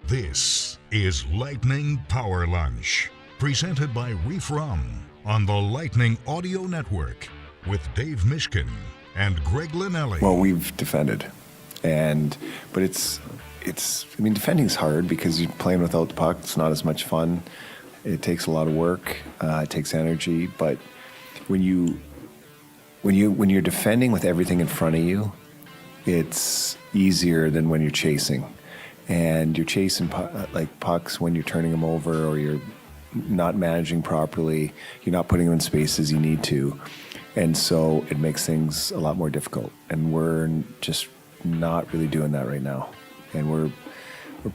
This is Lightning Power Lunch, presented by Reef Rum on the Lightning Audio Network with Dave Mishkin and Greg Linnelli. Well, we've defended, but it's. I mean, defending's hard because you're playing without the puck. It's not as much fun. It takes a lot of work. It takes energy. But when you're defending with everything in front of you, it's easier than when you're chasing. And you're chasing pucks when you're turning them over, or you're not managing properly. You're not putting them in spaces you need to, and so it makes things a lot more difficult. And we're just not really doing that right now. And we're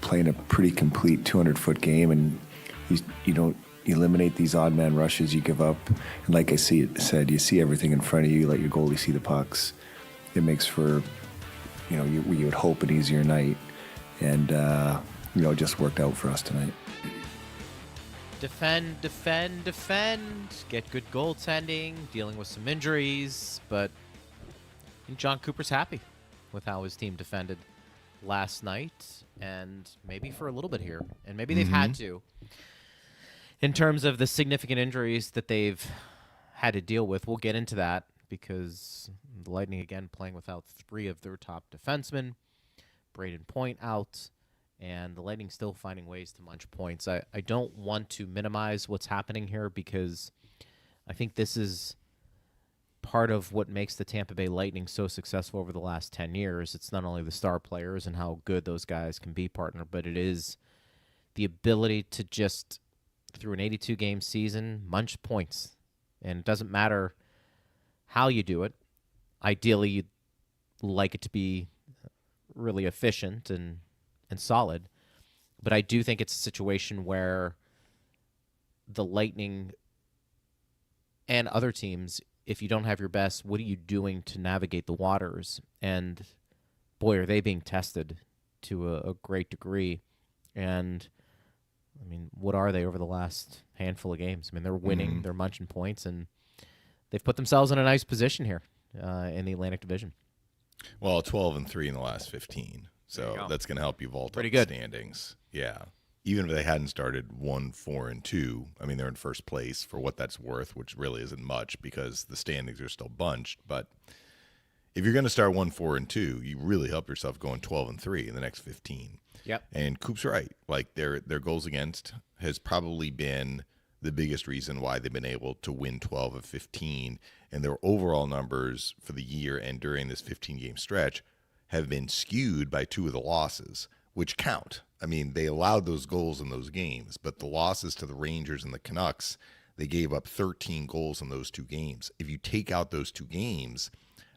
playing a pretty complete 200-foot game, and you don't eliminate these odd man rushes you give up. And like I said, you see everything in front of you. You let your goalie see the pucks. It makes for, you would hope, an easier night. And, it just worked out for us tonight. Defend. Get good goaltending, dealing with some injuries. But I think John Cooper's happy with how his team defended last night, and maybe for a little bit here. And maybe they've had to, in terms of the significant injuries that they've had to deal with. We'll get into that because the Lightning, again, playing without three of their top defensemen. Brayden Point out, and the Lightning still finding ways to munch points. I don't want to minimize what's happening here because I think this is part of what makes the Tampa Bay Lightning so successful over the last 10 years. It's not only the star players and how good those guys can be, partner, but it is the ability to just, through an 82-game season, munch points. And it doesn't matter how you do it. Ideally, you'd like it to be really efficient and solid. But I do think it's a situation where the Lightning and other teams, if you don't have your best, what are you doing to navigate the waters? And boy, are they being tested to a great degree. And I mean, what are they over the last handful of games? I mean, they're winning, they're munching points, and they've put themselves in a nice position here in the Atlantic Division. Well, 12-3 in the last 15, so that's going to help you vault up the standings. Yeah, even if they hadn't started 1-4-2, I mean, they're in first place for what that's worth, which really isn't much because the standings are still bunched. But if you're going to start 1-4-2, you really help yourself going 12-3 in the next 15. Yep. And Coop's right. Like their goals against has probably been the biggest reason why they've been able to win 12 of 15, and their overall numbers for the year and during this 15-game stretch have been skewed by two of the losses, which count. I mean, they allowed those goals in those games, but the losses to the Rangers and the Canucks, they gave up 13 goals in those two games. If you take out those two games,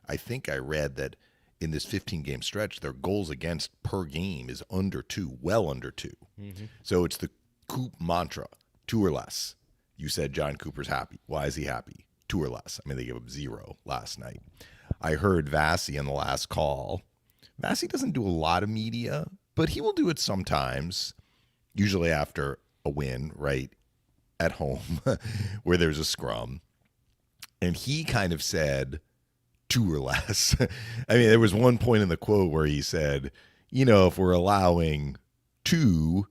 I think I read that in this 15-game stretch, their goals against per game is under 2, well under 2. Mm-hmm. So it's the Coop mantra. 2 or less. You said John Cooper's happy. Why is he happy? 2 or less. I mean, they gave up 0 last night. I heard Vasi on the last call. Vasi doesn't do a lot of media, but he will do it sometimes, usually after a win, right, at home, where there's a scrum. And he kind of said 2 or less. I mean, there was one point in the quote where he said, if we're allowing 2,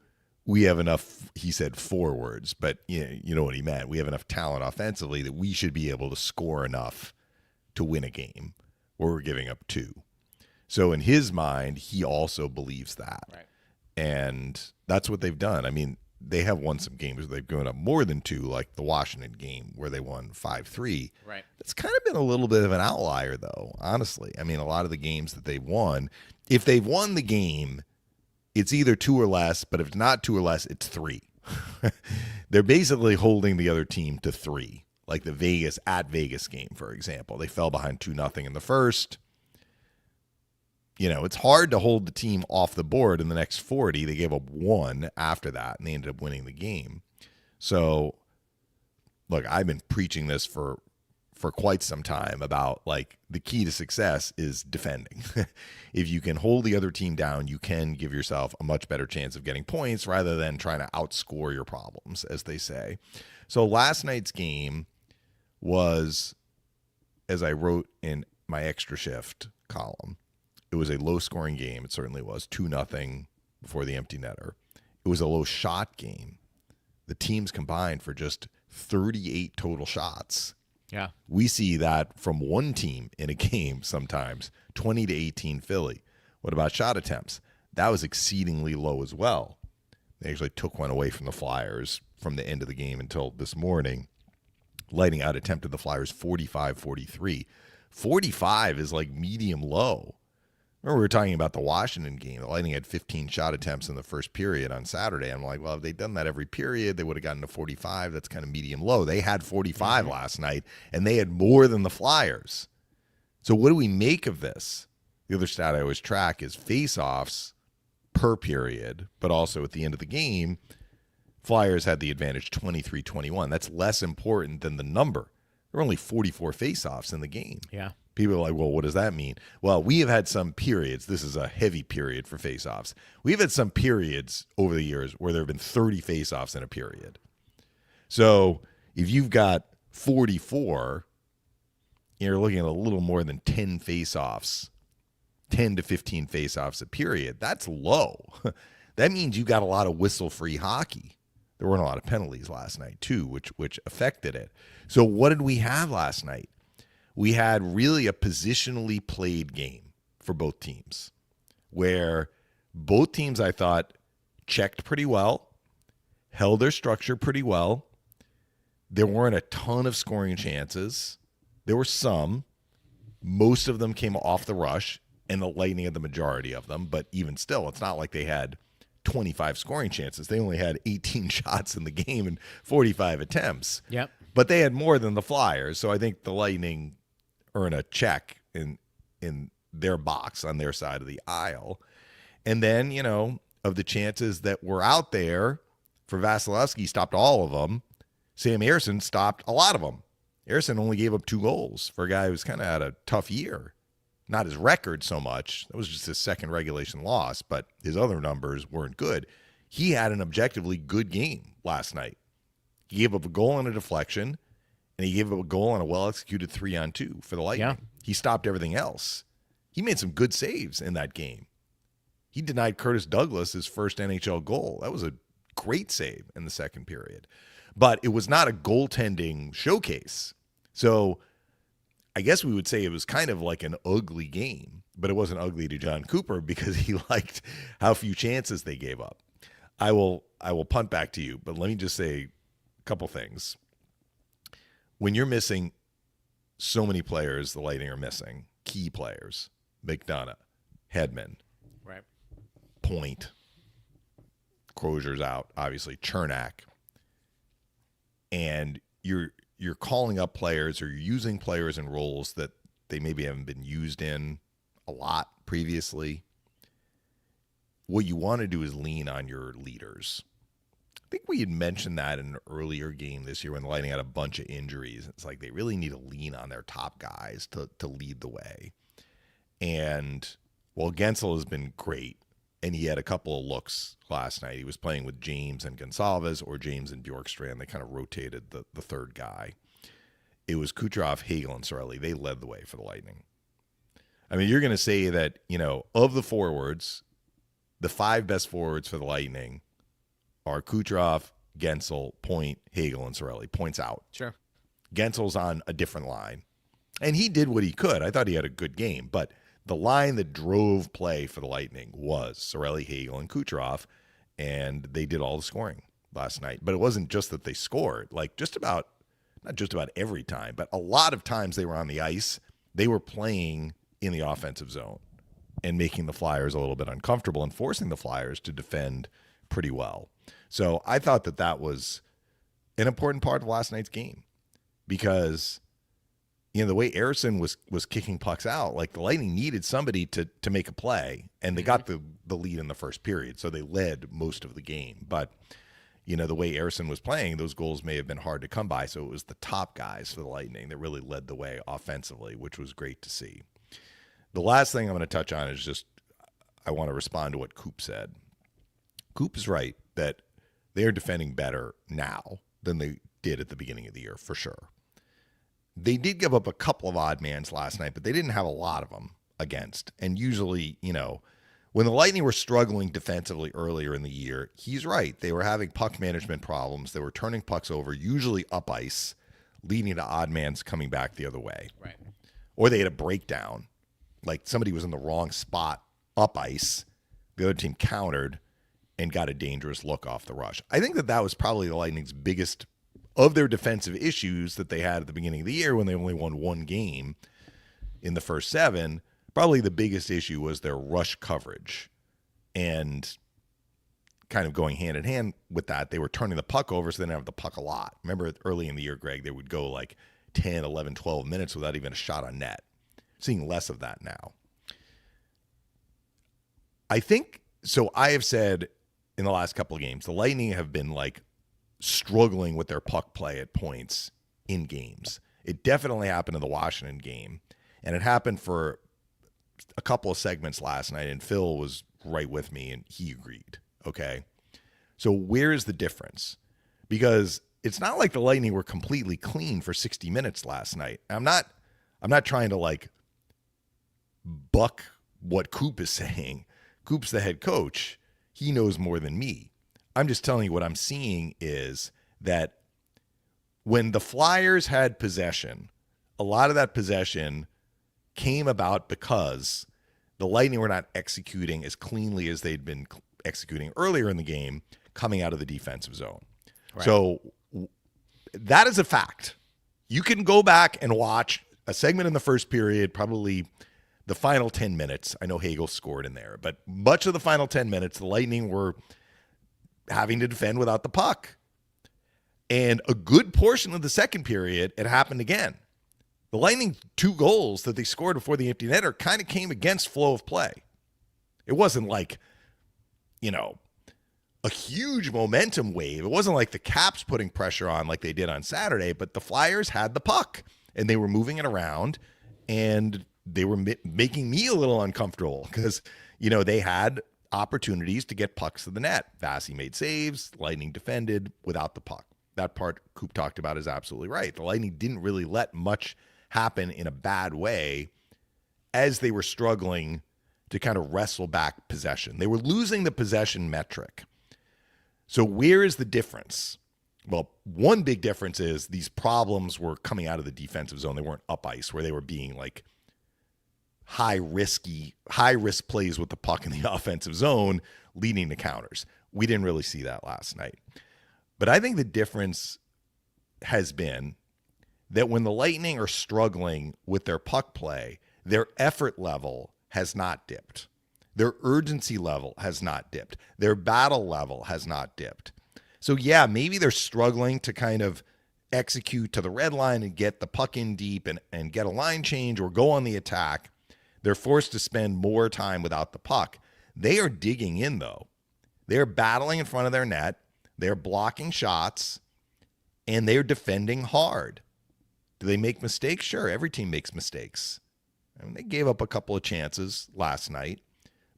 we have enough, he said forwards, but you know what he meant. We have enough talent offensively that we should be able to score enough to win a game where we're giving up 2. So in his mind, he also believes that. Right. And that's what they've done. I mean, they have won some games where they've given up more than 2, like the Washington game where they won 5-3. Right. It's kind of been a little bit of an outlier, though, honestly. I mean, a lot of the games that they've won, if they've won the game, it's either 2 or less, but if it's not 2 or less, it's 3. They're basically holding the other team to 3, like the Vegas game, for example. They fell behind 2-0 in the first. It's hard to hold the team off the board in the next 40. They gave up 1 after that, and they ended up winning the game. So, look, I've been preaching this for quite some time about, like, the key to success is defending. If you can hold the other team down, you can give yourself a much better chance of getting points rather than trying to outscore your problems, as they say. So last night's game was, as I wrote in my extra shift column, it was a low-scoring game. It certainly was 2-0 before the empty netter. it was a low shot game. The teams combined for just 38 total shots. Yeah. We see that from one team in a game sometimes, 20 to 18 Philly. What about shot attempts? That was exceedingly low as well. They actually took one away from the Flyers from the end of the game until this morning. Lightning out attempted the Flyers 45-43. 45 is like medium low. Remember, we were talking about the Washington game. The Lightning had 15 shot attempts in the first period on Saturday. I'm like, well, if they'd done that every period, they would have gotten to 45. That's kind of medium low. They had 45 last night, and they had more than the Flyers. So what do we make of this? The other stat I always track is face-offs per period, but also at the end of the game, Flyers had the advantage 23-21. That's less important than the number. There were only 44 face-offs in the game. Yeah. People are like, well, what does that mean? Well, we have had some periods. This is a heavy period for face-offs. We've had some periods over the years where there have been 30 face-offs in a period. So if you've got 44, you're looking at a little more than 10 face-offs, 10 to 15 face-offs a period. That's low. That means you got a lot of whistle-free hockey. There weren't a lot of penalties last night, too, which affected it. So what did we have last night? We had really a positionally played game for both teams where both teams, I thought, checked pretty well, held their structure pretty well. There weren't a ton of scoring chances. There were some. Most of them came off the rush, and the Lightning had the majority of them. But even still, it's not like they had 25 scoring chances. They only had 18 shots in the game and 45 attempts. Yep. But they had more than the Flyers, so I think the Lightning earn a check in their box on their side of the aisle. And then, of the chances that were out there, for Vasilevsky stopped all of them. Sam Ersson stopped a lot of them. Ersson only gave up 2 goals for a guy who's kind of had a tough year. Not his record so much. That was just his second regulation loss, but his other numbers weren't good. He had an objectively good game last night. He gave up a goal on a deflection, and he gave up a goal on a well-executed 3-on-2 for the Lightning. Yeah. He stopped everything else. He made some good saves in that game. He denied Curtis Douglas his first NHL goal. That was a great save in the second period. But it was not a goaltending showcase. So I guess we would say it was kind of like an ugly game, but it wasn't ugly to John Cooper because he liked how few chances they gave up. I will punt back to you, but let me just say a couple things. When you're missing so many players, the Lightning are missing key players, McDonough, Hedman, Right. Point, Crozier's out, obviously Chernak, and you're calling up players or you're using players in roles that they maybe haven't been used in a lot previously. What you want to do is lean on your leaders. I think we had mentioned that in an earlier game this year when the Lightning had a bunch of injuries. It's like they really need to lean on their top guys to lead the way. And while Gensel has been great, and he had a couple of looks last night, he was playing with James and Gonsalves or James and Bjorkstrand. They kind of rotated the third guy. It was Kucherov, Hagel, and Cirelli. They led the way for the Lightning. I mean, you're going to say that, of the forwards, the 5 best forwards for the Lightning are Kucherov, Gensel, Point, Hagel, and Cirelli. Point's out. Sure. Gensel's on a different line. And he did what he could. I thought he had a good game. But the line that drove play for the Lightning was Cirelli, Hagel, and Kucherov. And they did all the scoring last night. But it wasn't just that they scored. Like not just about every time, but a lot of times they were on the ice. They were playing in the offensive zone and making the Flyers a little bit uncomfortable and forcing the Flyers to defend pretty well. So I thought that was an important part of last night's game because, the way Ersson was kicking pucks out, like the Lightning needed somebody to make a play, and they got the lead in the first period, so they led most of the game. But, the way Ersson was playing, those goals may have been hard to come by, so it was the top guys for the Lightning that really led the way offensively, which was great to see. The last thing I'm going to touch on is just I want to respond to what Coop said. Coop is right that they are defending better now than they did at the beginning of the year, for sure. They did give up a couple of odd mans last night, but they didn't have a lot of them against. And usually, when the Lightning were struggling defensively earlier in the year, he's right. They were having puck management problems. They were turning pucks over, usually up ice, leading to odd mans coming back the other way. Right. Or they had a breakdown. Like somebody was in the wrong spot up ice. The other team countered and got a dangerous look off the rush. I think that was probably the Lightning's biggest of their defensive issues that they had at the beginning of the year when they only won one game in the first 7. Probably the biggest issue was their rush coverage. And kind of going hand in hand with that, they were turning the puck over, so they didn't have the puck a lot. Remember early in the year, Greg, they would go like 10, 11, 12 minutes without even a shot on net. Seeing less of that now. I think, so I have said in the last couple of games, the Lightning have been like struggling with their puck play at points in games. It definitely happened in the Washington game, and it happened for a couple of segments last night, and Phil was right with me, and he agreed, okay? So where is the difference? Because it's not like the Lightning were completely clean for 60 minutes last night. I'm not trying to like buck what Coop is saying. Coop's the head coach. He knows more than me. I'm just telling you what I'm seeing is that when the Flyers had possession, a lot of that possession came about because the Lightning were not executing as cleanly as they'd been executing earlier in the game coming out of the defensive zone. Right. So that is a fact. You can go back and watch a segment in the first period, probably the final 10 minutes. I know Hagel scored in there, but much of the final 10 minutes, the Lightning were having to defend without the puck. And a good portion of the second period, it happened again. The Lightning 2 goals that they scored before the empty netter kind of came against flow of play. It wasn't like, a huge momentum wave. It wasn't like the Caps putting pressure on like they did on Saturday, but the Flyers had the puck and they were moving it around, and they were making me a little uncomfortable because, they had opportunities to get pucks to the net. Vasi made saves, Lightning defended without the puck. That part Coop talked about is absolutely right. The Lightning didn't really let much happen in a bad way as they were struggling to kind of wrestle back possession. They were losing the possession metric. So where is the difference? Well, one big difference is these problems were coming out of the defensive zone. They weren't up ice where they were being like high risk plays with the puck in the offensive zone leading to counters. We didn't really see that last night. But I think the difference has been that when the Lightning are struggling with their puck play, their effort level has not dipped. Their urgency level has not dipped. Their battle level has not dipped. So yeah, maybe they're struggling to kind of execute to the red line and get the puck in deep and get a line change or go on the attack. They're forced to spend more time without the puck. They are digging in, though. They're battling in front of their net. They're blocking shots, and they're defending hard. Do they make mistakes? Sure, every team makes mistakes. I mean, they gave up a couple of chances last night,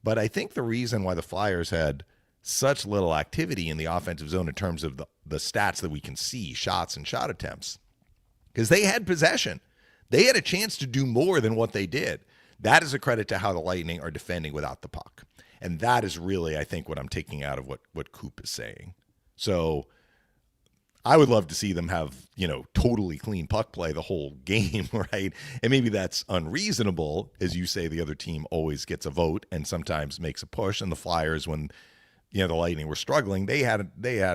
but I think the reason why the Flyers had such little activity in the offensive zone in terms of the stats that we can see, shots and shot attempts, because they had possession. They had a chance to do more than what they did. That is a credit to how the Lightning are defending without the puck. And that is really, I think, what I'm taking out of what Coop is saying. So I would love to see them have, totally clean puck play the whole game, right? And maybe that's unreasonable. As you say, the other team always gets a vote and sometimes makes a push. And the Flyers, when, the Lightning were struggling, they had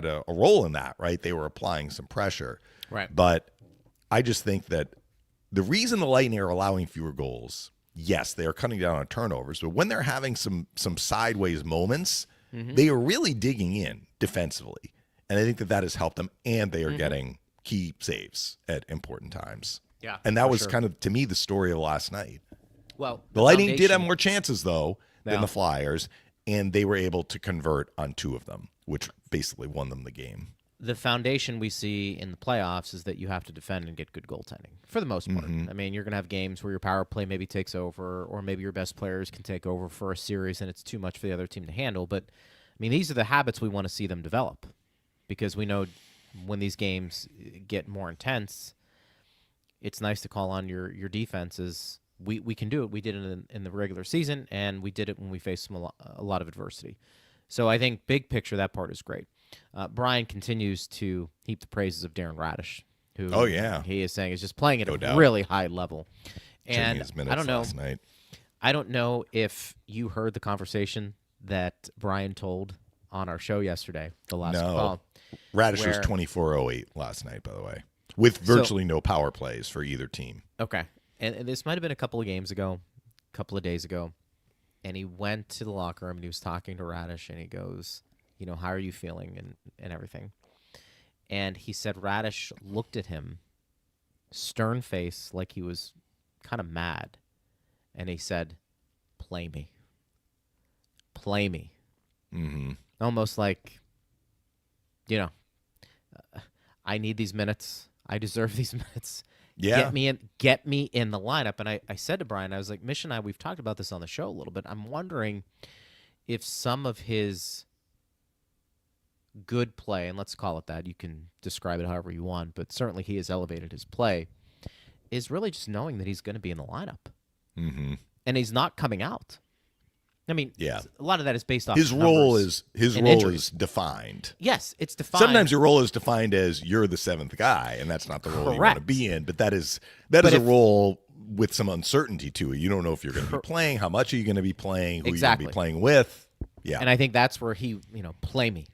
a role in that, right? They were applying some pressure. Right. But I just think that the reason the Lightning are allowing fewer goals, yes, they are cutting down on turnovers, but when they're having some sideways moments, they are really digging in defensively. And I think that has helped them, and they are getting key saves at important times. Yeah. And that was kind of, to me, the story of last night. Well, the Lightning did have more chances, though, than the Flyers, and they were able to convert on 2 of them, which basically won them the game. The foundation we see in the playoffs is that you have to defend and get good goaltending for the most part. I mean, you're going to have games where your power play maybe takes over, or maybe your best players can take over for a series and it's too much for the other team to handle. But, I mean, these are the habits we want to see them develop, because we know when these games get more intense, it's nice to call on your defenses we can do it. We did it in the regular season, and we did it when we faced a lot of adversity. So I think big picture, that part is great. Brian continues to heap the praises of Darren Radish, who he is saying is just playing at a really high level. And I don't know. Last night. I don't know if you heard the conversation that Brian told on our show yesterday, the last call. Radish was 24-08 last night, by the way, with virtually no power plays for either team. Okay. And this might have been a couple of games ago, a couple of days ago. And he went to the locker room and he was talking to Radish and he goes, how are you feeling and everything? And he said Radish looked at him, stern face, like he was kind of mad. And he said, play me. Play me. Mm-hmm. Almost like, I need these minutes. I deserve these minutes. Yeah. Get me in the lineup. And I said to Brian, I was like, Mish and I, we've talked about this on the show a little bit. I'm wondering if some of his good play, and let's call it that, you can describe it however you want, but certainly he has elevated his play, is really just knowing that he's going to be in the lineup. Mm-hmm. And he's not coming out. I mean, a lot of that is based off his role is defined. Yes, it's defined. Sometimes your role is defined as you're the seventh guy, and that's not the role you want to be in. But that is a role with some uncertainty to it. You don't know if you're going to be playing, how much are you going to be playing, who you're going to be playing with. Yeah, and I think that's where he, play me,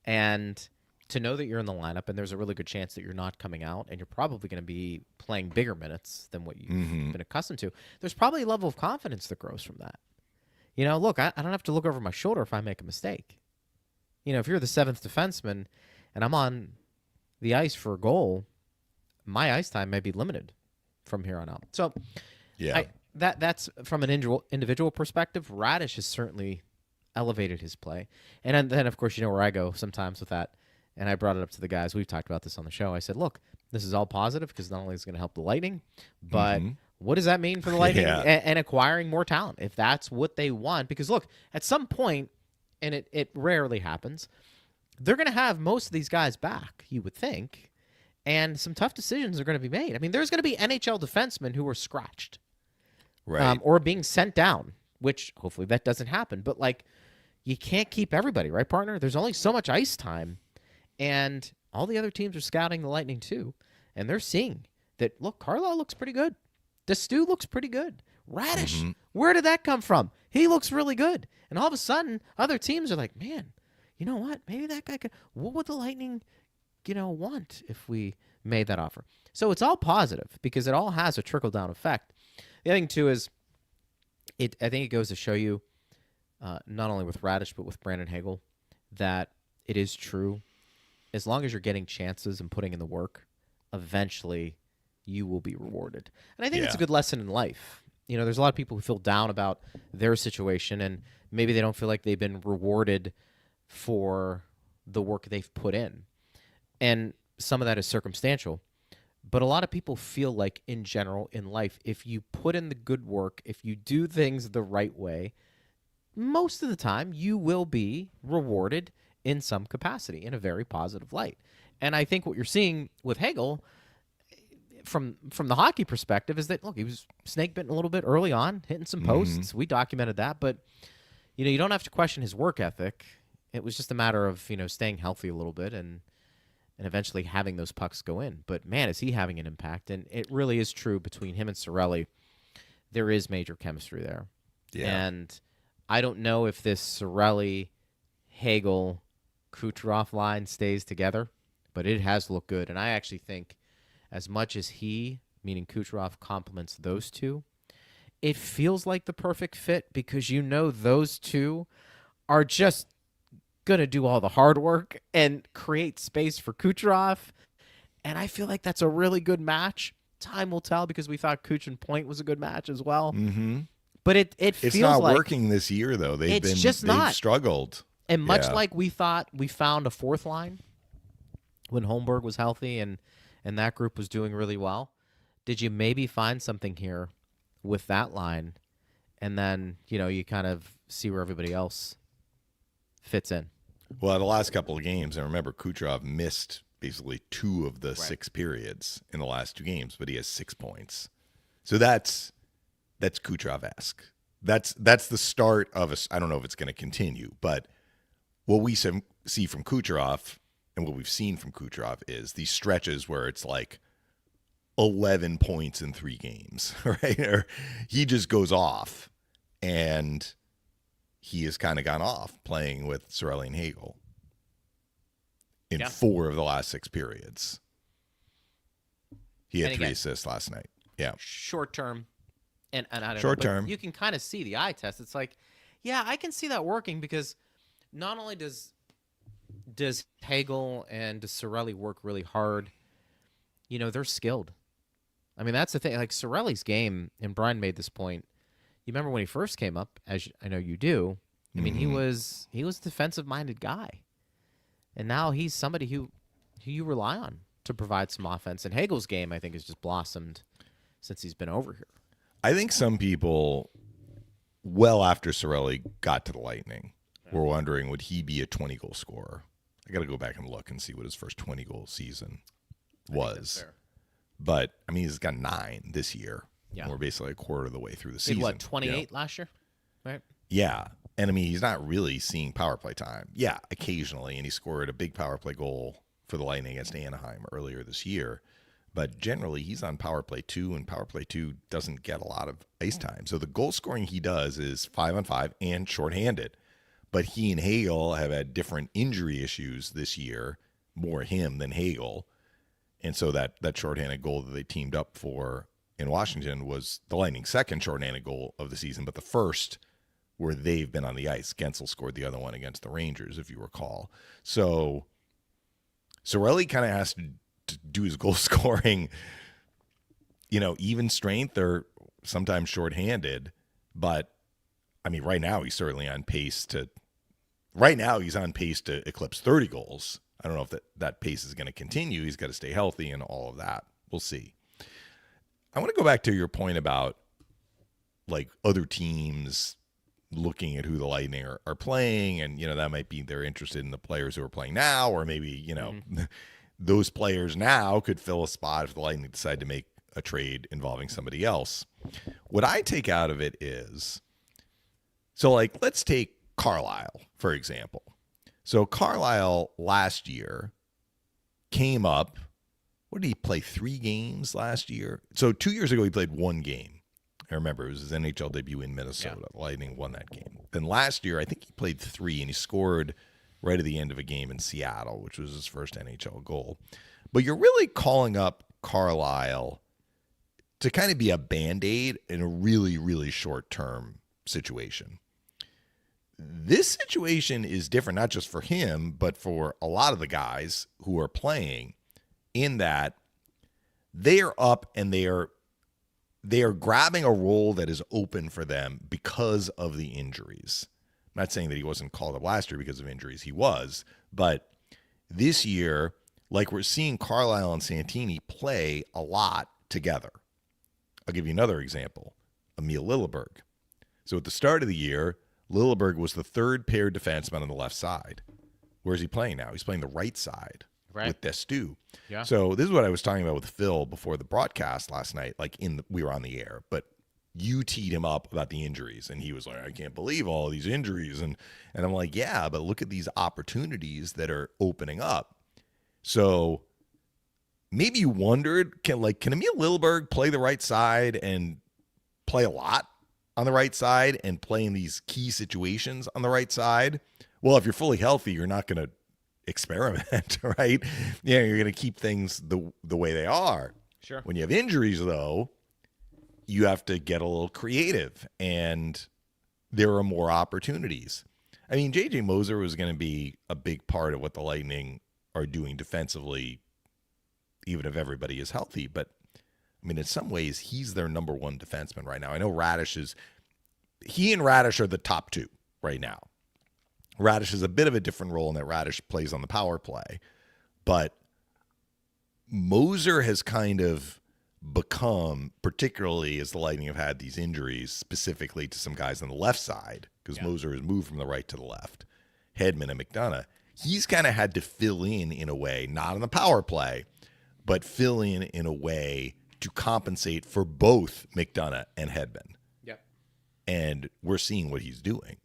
and to know that you're in the lineup, and there's a really good chance that you're not coming out, and you're probably going to be playing bigger minutes than what you've been accustomed to. There's probably a level of confidence that grows from that. Look, I don't have to look over my shoulder if I make a mistake. If you're the seventh defenseman and I'm on the ice for a goal, my ice time may be limited from here on out. So, that's from an individual perspective. Radish has certainly elevated his play. And then, of course, where I go sometimes with that, and I brought it up to the guys. We've talked about this on the show. I said, look, this is all positive because not only is it going to help the Lightning, but what does that mean for the Lightning and acquiring more talent if that's what they want? Because, look, at some point, and it rarely happens, they're going to have most of these guys back, you would think, and some tough decisions are going to be made. I mean, there's going to be NHL defensemen who are scratched or being sent down, which hopefully that doesn't happen. But, you can't keep everybody, right, partner? There's only so much ice time, and all the other teams are scouting the Lightning too, and they're seeing that, look, Carlisle looks pretty good. The Stu looks pretty good. Radish, where did that come from? He looks really good. And all of a sudden, other teams are like, man, you know what? Maybe that guy could. What would the Lightning, want if we made that offer? So it's all positive because it all has a trickle-down effect. The other thing, too, is I think it goes to show you, not only with Radish but with Brandon Hagel, that it is true. As long as you're getting chances and putting in the work, eventually you will be rewarded. And I think it's a good lesson in life. There's a lot of people who feel down about their situation, and maybe they don't feel like they've been rewarded for the work they've put in. And some of that is circumstantial. But a lot of people feel like, in general, in life, if you put in the good work, if you do things the right way, most of the time you will be rewarded in some capacity, in a very positive light. And I think what you're seeing with Hagel, from the hockey perspective, is that, look, he was snake bitten a little bit early on, hitting some posts. We documented that, but you don't have to question his work ethic. It was just a matter of staying healthy a little bit and eventually having those pucks go in. But man, is he having an impact? And it really is true between him and Cirelli. There is major chemistry there. Yeah. And I don't know if this Cirelli, Hagel, Kucherov line stays together, but it has looked good. And I actually think, as much as he, meaning Kucherov, complements those two, it feels like the perfect fit because those two are just going to do all the hard work and create space for Kucherov. And I feel like that's a really good match. Time will tell because we thought Kuch and Point was a good match as well. Mm-hmm. But it feels like... It's not working this year, though. They've struggled. And much like we thought we found a fourth line when Holmberg was healthy and that group was doing really well, did you maybe find something here with that line? And then, you kind of see where everybody else fits in. Well, the last couple of games, I remember Kucherov missed basically 2 of the 6 periods in the last 2 games, but he has 6 points. So that's that's Kucherov-esque. That's the start of I don't know if it's going to continue, but what we see from Kucherov and what we've seen from Kucherov is these stretches where it's like 11 points in 3 games, right? Or he just goes off, and he has kind of gone off playing with Cirelli and Hagel in 4 of the last 6 periods. He had 3 assists last night. Yeah. Short term. And I don't Short know, term. you can kind of see the eye test. It's like, yeah, I can see that working because not only does Hagel and does Cirelli work really hard, they're skilled. I mean, that's the thing. Like Cirelli's game, and Brian made this point. You remember when he first came up, as I know you do. I mean, he was a defensive-minded guy, and now he's somebody who you rely on to provide some offense. And Hagel's game, I think, has just blossomed since he's been over here. I think some people, well after Cirelli got to the Lightning, were wondering, would he be a 20-goal scorer? I got to go back and look and see what his first 20-goal season was. But, I mean, he's got 9 this year. Yeah. And we're basically a quarter of the way through the season. He had, 28 last year? Right? Yeah. And, I mean, he's not really seeing power play time. Yeah, occasionally. And he scored a big power play goal for the Lightning against Anaheim earlier this year. But generally, he's on power play 2, and power play 2 doesn't get a lot of ice time. So the goal scoring he does is 5-on-5 and shorthanded. But he and Hagel have had different injury issues this year, more him than Hagel. And so that shorthanded goal that they teamed up for in Washington was the Lightning's second shorthanded goal of the season, but the first where they've been on the ice. Gensel scored the other one against the Rangers, if you recall. So Cirelli kind of has to do his goal scoring, even strength or sometimes shorthanded. But I mean, right now he's on pace to eclipse 30 goals. I don't know if that pace is going to continue. He's got to stay healthy and all of that. We'll see. I want to go back to your point about like other teams looking at who the Lightning are playing, and that might be they're interested in the players who are playing now, or maybe those players now could fill a spot if the Lightning decide to make a trade involving somebody else. What I take out of it is, so like let's take Carlisle for example. So Carlisle last year came up. What did he play? 3 games last year? So 2 years ago, he played 1 game. I remember it was his NHL debut in Minnesota. Yeah. Lightning won that game. Then last year, I think he played 3, and he scored right at the end of a game in Seattle, which was his first NHL goal. But you're really calling up Carlisle to kind of be a Band-Aid in a really, really short-term situation. This situation is different, not just for him, but for a lot of the guys who are playing, in that they are up and they are grabbing a role that is open for them because of the injuries. I'm not saying that he wasn't called up last year because of injuries. He was. But this year, like we're seeing Carlisle and Santini play a lot together. I'll give you another example. Emil Lilleberg. So at the start of the year, Lilleberg was the 3rd paired defenseman on the left side. Where is he playing now? He's playing the right side with Destu. Yeah. So this is what I was talking about with Phil before the broadcast last night. Like we were on the air, but you teed him up about the injuries, and he was like, "I can't believe all these injuries," and I'm like, "Yeah, but look at these opportunities that are opening up." So maybe you wondered, can Emil Lilleberg play the right side and play a lot on the right side and play in these key situations on the right side? Well, if you're fully healthy, you're not going to experiment, right? Yeah, you're going to keep things the way they are. Sure. When you have injuries, though, you have to get a little creative, and there are more opportunities. I mean, J.J. Moser was going to be a big part of what the Lightning are doing defensively, even if everybody is healthy. But, I mean, in some ways, he's their number 1 defenseman right now. I know he and Radish are the top 2 right now. Radish is a bit of a different role in that Radish plays on the power play. But Moser has kind of become, particularly as the Lightning have had these injuries, specifically to some guys on the left side, because Moser has moved from the right to the left, Hedman and McDonough. He's kind of had to fill in a way, not on the power play, but fill in a way to compensate for both McDonough and Hedman. and we're seeing what he's doing.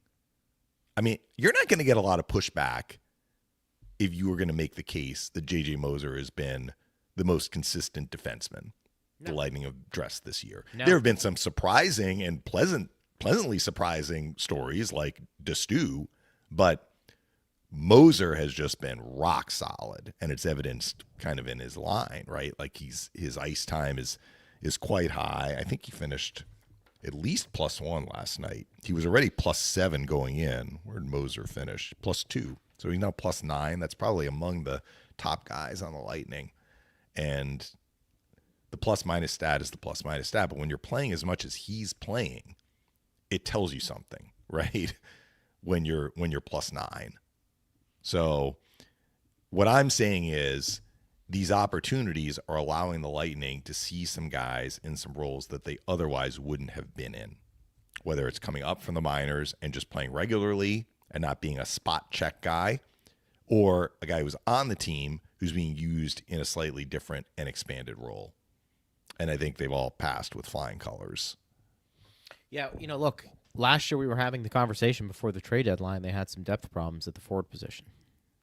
I mean, you're not going to get a lot of pushback if you were going to make the case that J.J. Moser has been the most consistent defenseman the Lightning have dressed this year. No. There have been some surprising and pleasantly surprising stories like Destu, but Moser has just been rock solid, and it's evidenced kind of in his line, right? Like his ice time is quite high. I think he finished at least +1 last night. He was already +7 going in. Where did Moser finish? +2. So he's now +9. That's probably among the top guys on the Lightning. And the plus-minus stat is the plus-minus stat. But when you're playing as much as he's playing, it tells you something, right? When you're +9. So what I'm saying is these opportunities are allowing the Lightning to see some guys in some roles that they otherwise wouldn't have been in, whether it's coming up from the minors and just playing regularly and not being a spot check guy, or a guy who's on the team who's being used in a slightly different and expanded role. And I think they've all passed with flying colors. Yeah, look, last year we were having the conversation before the trade deadline. They had some depth problems at the forward position.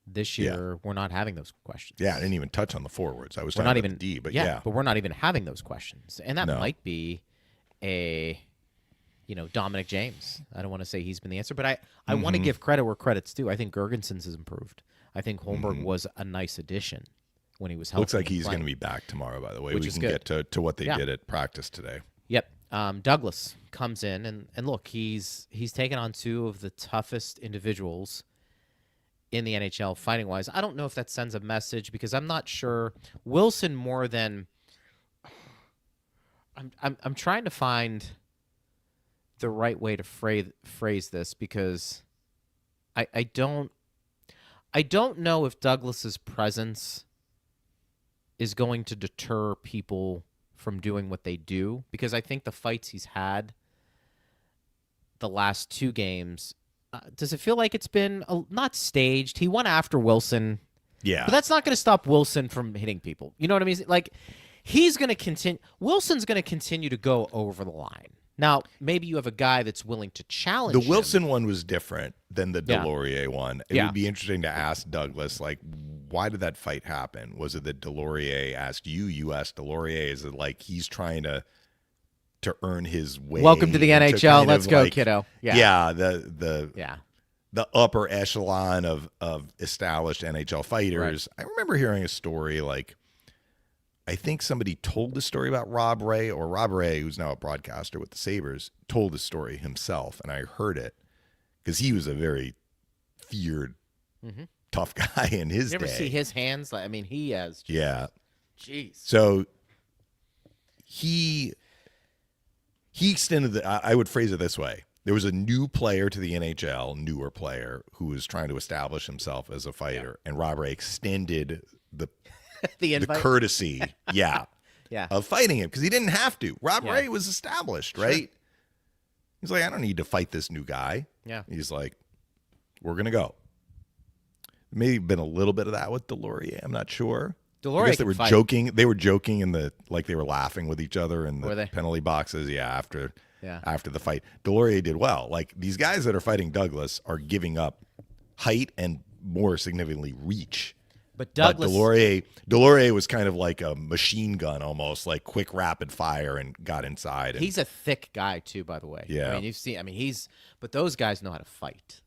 This year, we're not having those questions. Yeah, I didn't even touch on the forwards. I was we're talking not about even the D, but but we're not even having those questions. And that No. might be a Dominic James. I don't want to say he's been the answer, but I want to give credit where credit's due. I think Gergensen's has improved. I think Holmberg was a nice addition when he was healthy. looks like he's playing. going to be back tomorrow, by the way. Which We is can good. get to what they did at practice today. Yep. Douglas comes in, and look, he's taken on two of the toughest individuals in the NHL fighting-wise. I don't know if that sends a message because I'm not sure. Wilson more than I'm trying to find the right way to phrase this because I don't know if Douglas's presence is going to deter people from doing what they do, because I think the fights he's had the last two games, does it feel like it's been not staged? He went after Wilson. Yeah. But that's not going to stop Wilson from hitting people. You know what I mean? Like, he's going to continue. Wilson's going to continue to go over the line. Now, maybe you have a guy that's willing to challenge The him. Wilson one was different than the Yeah. Delorier one. It would be interesting to ask Douglas, like, why did that fight happen? Was it that Delorier asked you? You asked Delorier? Is it like he's trying to earn his way? Welcome to the into NHL. kind Let's of go, like, kiddo. Yeah. Yeah. The Yeah. the upper echelon of established NHL fighters. Right. I remember hearing a story like, I think somebody told the story about Rob Ray, or Rob Ray, who's now a broadcaster with the Sabres, told the story himself, and I heard it because he was a very feared, tough guy in his You ever day. see his hands? I mean, he has. Yeah. Jeez. So he extended the. I would phrase it this way: there was a new player to the NHL, newer player, who was trying to establish himself as a fighter, and Rob Ray extended the the invite. courtesy, yeah, of fighting him because he didn't have to. Rob Ray was established, right? He's like, I don't need to fight this new guy. Yeah. He's like, we're gonna go. Maybe been a little bit of that with Delorier. I'm not sure. Delorier I guess they can were fight. joking. They were joking in the they were laughing with each other in Were the they? penalty boxes. Yeah, after Yeah. the fight, Delorier did well. Like, these guys that are fighting Douglas are giving up height and, more significantly, reach. But Douglas. But Delorier was kind of like a machine gun, almost like quick rapid fire, and got inside. And, He's a thick guy too, by the way. Yeah. I mean, you've seen. I mean, but those guys know how to fight.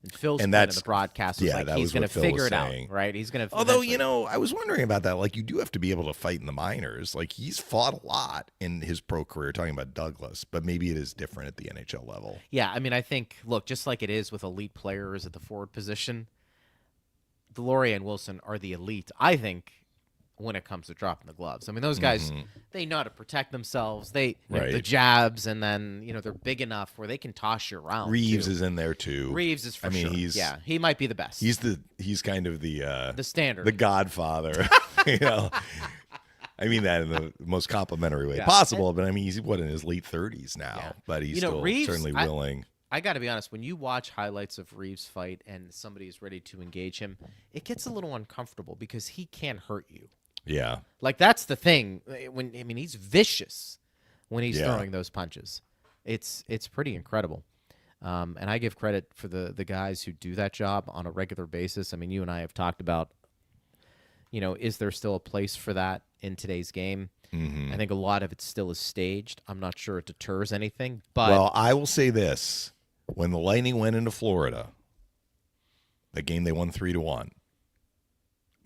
And Phil's And point in that's- the broadcast was yeah, like that he's was going to what Phil figure was it out, saying. right? He's going to. although, I was wondering about that. Like, you do have to be able to fight in the minors. Like, he's fought a lot in his pro career, talking about Douglas, but maybe it is different at the NHL level. Yeah, I mean, I think, look, just like it is with elite players at the forward position, Delorier and Wilson are the elite, I think, when it comes to dropping the gloves. I mean, those guys, they know how to protect themselves. They Right. the jabs, and then, they're big enough where they can toss you around. Reeves too. is in there too. Reeves is for sure. he's he might be the best. he's kind of the standard. the Godfather. I mean that in the most complimentary way Yeah. possible. But I mean, he's in his late 30s now, Yeah. but he's You know, still Reeves, certainly willing. I got to be honest, when you watch highlights of Reeves fight and somebody is ready to engage him, it gets a little uncomfortable because he can hurt you. Yeah. Like, that's the thing. He's vicious when he's Yeah. throwing those punches. It's pretty incredible. And I give credit for the guys who do that job on a regular basis. I mean, you and I have talked about, is there still a place for that in today's game? Mm-hmm. I think a lot of it still is staged. I'm not sure it deters anything. But well, I will say this. When the Lightning went into Florida, the game they won 3-1.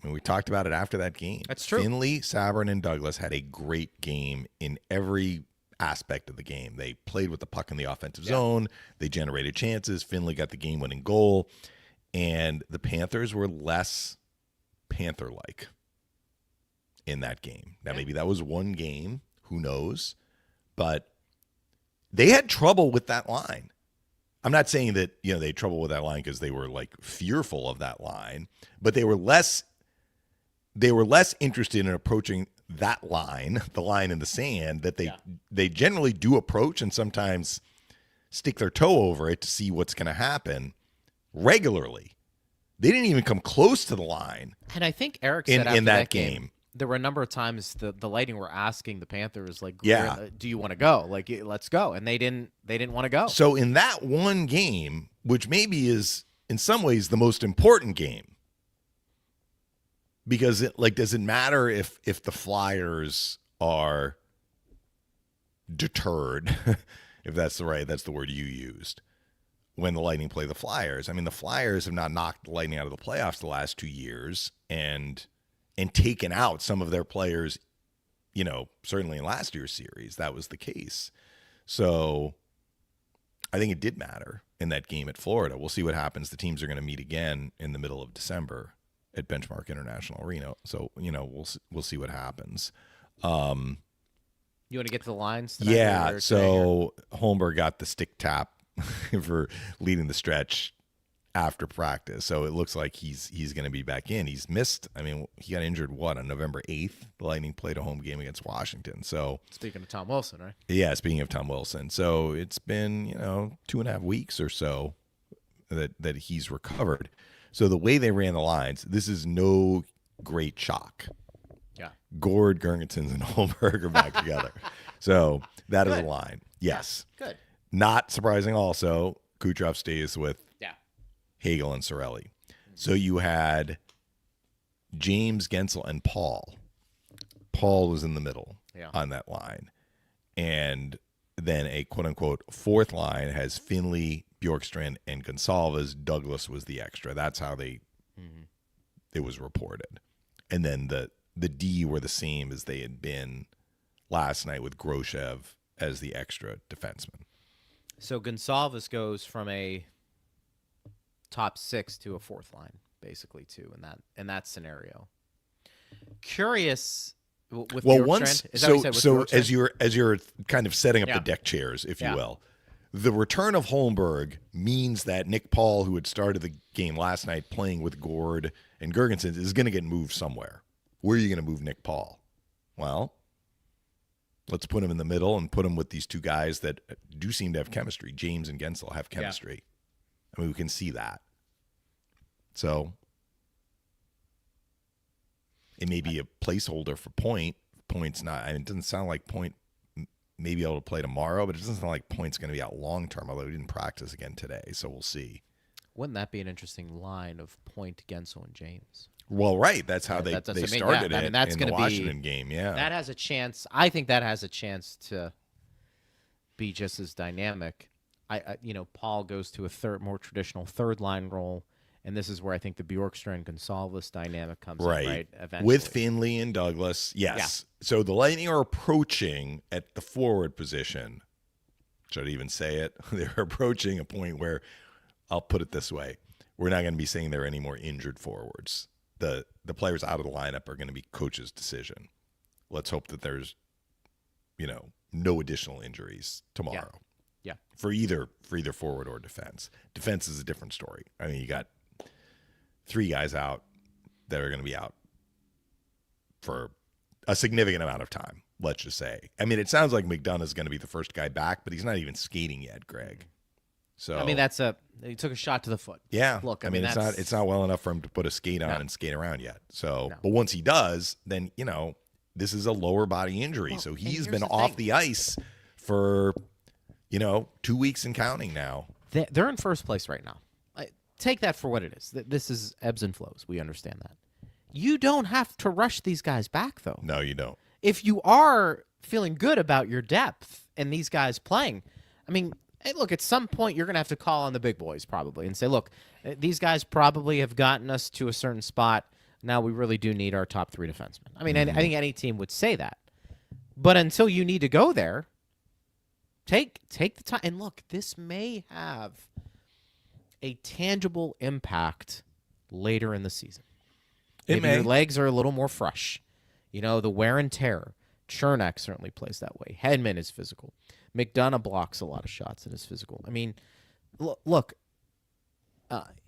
I mean, we talked about it after that game. That's true. Finley, Sabourin, and Douglas had a great game in every aspect of the game. They played with the puck in the offensive zone. They generated chances. Finley got the game-winning goal. And the Panthers were less Panther-like in that game. Now, maybe that was one game. Who knows? But they had trouble with that line. I'm not saying that, they had trouble with that line because they were, fearful of that line. But they were less interested in approaching that line, the line in the sand, that they generally do approach and sometimes stick their toe over it to see what's going to happen regularly. They didn't even come close to the line. And I think Eric said in that game, there were a number of times the Lightning were asking the Panthers, do you want to go? Let's go. And they didn't want to go. So in that one game, which maybe is in some ways the most important game, because does it matter if the Flyers are deterred, if that's the word you used, when the Lightning play the Flyers? I mean, the Flyers have not knocked the Lightning out of the playoffs the last 2 years and taken out some of their players, certainly in last year's series, that was the case. So I think it did matter in that game at Florida. We'll see what happens. The teams are going to meet again in the middle of December at Benchmark International Arena. So, we'll see what happens. You want to get to the lines tonight? Yeah. So Holmberg got the stick tap for leading the stretch after practice. So it looks like he's going to be back in. He's missed. I mean, he got injured, on November 8th? The Lightning played a home game against Washington. So speaking of Tom Wilson, right? Yeah, speaking of Tom Wilson. So it's been, 2.5 weeks or so that he's recovered. So the way they ran the lines, this is no great shock. Yeah. Gord, Gergensen, and Holmberg are back together. So that is a line. Yes. Yeah. Good. Not surprising also, Kucherov stays with Hagel and Cirelli. So you had James, Gensel, and Paul. Paul was in the middle on that line. And then a quote-unquote fourth line has Finley, Bjorkstrand, and Gonsalves. Douglas was the extra. That's how it was reported. And then the D were the same as they had been last night with Groshev as the extra defenseman. So Gonsalves goes from a top six to a fourth line, basically, too, in that scenario. Curious with once is that what you said with as you're kind of setting up the deck chairs, if you will, the return of Holmberg means that Nick Paul, who had started the game last night playing with Gord and Gergensen, is going to get moved somewhere. Where are you going to move Nick Paul? Well, let's put him in the middle and put him with these two guys that do seem to have chemistry. James and Gensel have chemistry. I mean, we can see that. So it may be a placeholder for Point. Point's not. I mean, it doesn't sound like Point may be able to play tomorrow, but it doesn't sound like Point's going to be out long term, although he didn't practice again today. So we'll see. Wouldn't that be an interesting line of Point, Gensel, and James? Well, right. That's how they started it that's in gonna the Washington game. Yeah, that has a chance. I think that has a chance to be just as dynamic. Paul goes to a more traditional third line role, and this is where I think the Bjorkstrand Gonsalves dynamic comes in, right? Eventually. With Finley and Douglas, yes. Yeah. So the Lightning are approaching at the forward position. Should I even say it? They're approaching a point where, I'll put it this way, we're not going to be saying there are any more injured forwards. The players out of the lineup are going to be coach's decision. Let's hope that there's, no additional injuries tomorrow. Yeah. For either forward or defense. Defense is a different story. I mean, you got 3 guys out that are going to be out for a significant amount of time, let's just say. I mean, it sounds like McDonough is going to be the first guy back, but he's not even skating yet, Greg. So I mean, he took a shot to the foot. Yeah. Look, I mean it's not well enough for him to put a skate on and skate around yet. So, but once he does, then, this is a lower body injury. So he's been off the ice for 2 weeks and counting now. They're in first place right now. Take that for what it is. This is ebbs and flows. We understand that. You don't have to rush these guys back, though. No, you don't. If you are feeling good about your depth and these guys playing, I mean, hey, look, at some point you're going to have to call on the big boys probably and say, look, these guys probably have gotten us to a certain spot. Now we really do need our top 3 defensemen. I mean, I think any team would say that. But until you need to go there, take the time. And look, this may have a tangible impact later in the season. Maybe your legs are a little more fresh. The wear and tear. Chernak certainly plays that way. Hedman is physical. McDonough blocks a lot of shots and is physical. I mean, look,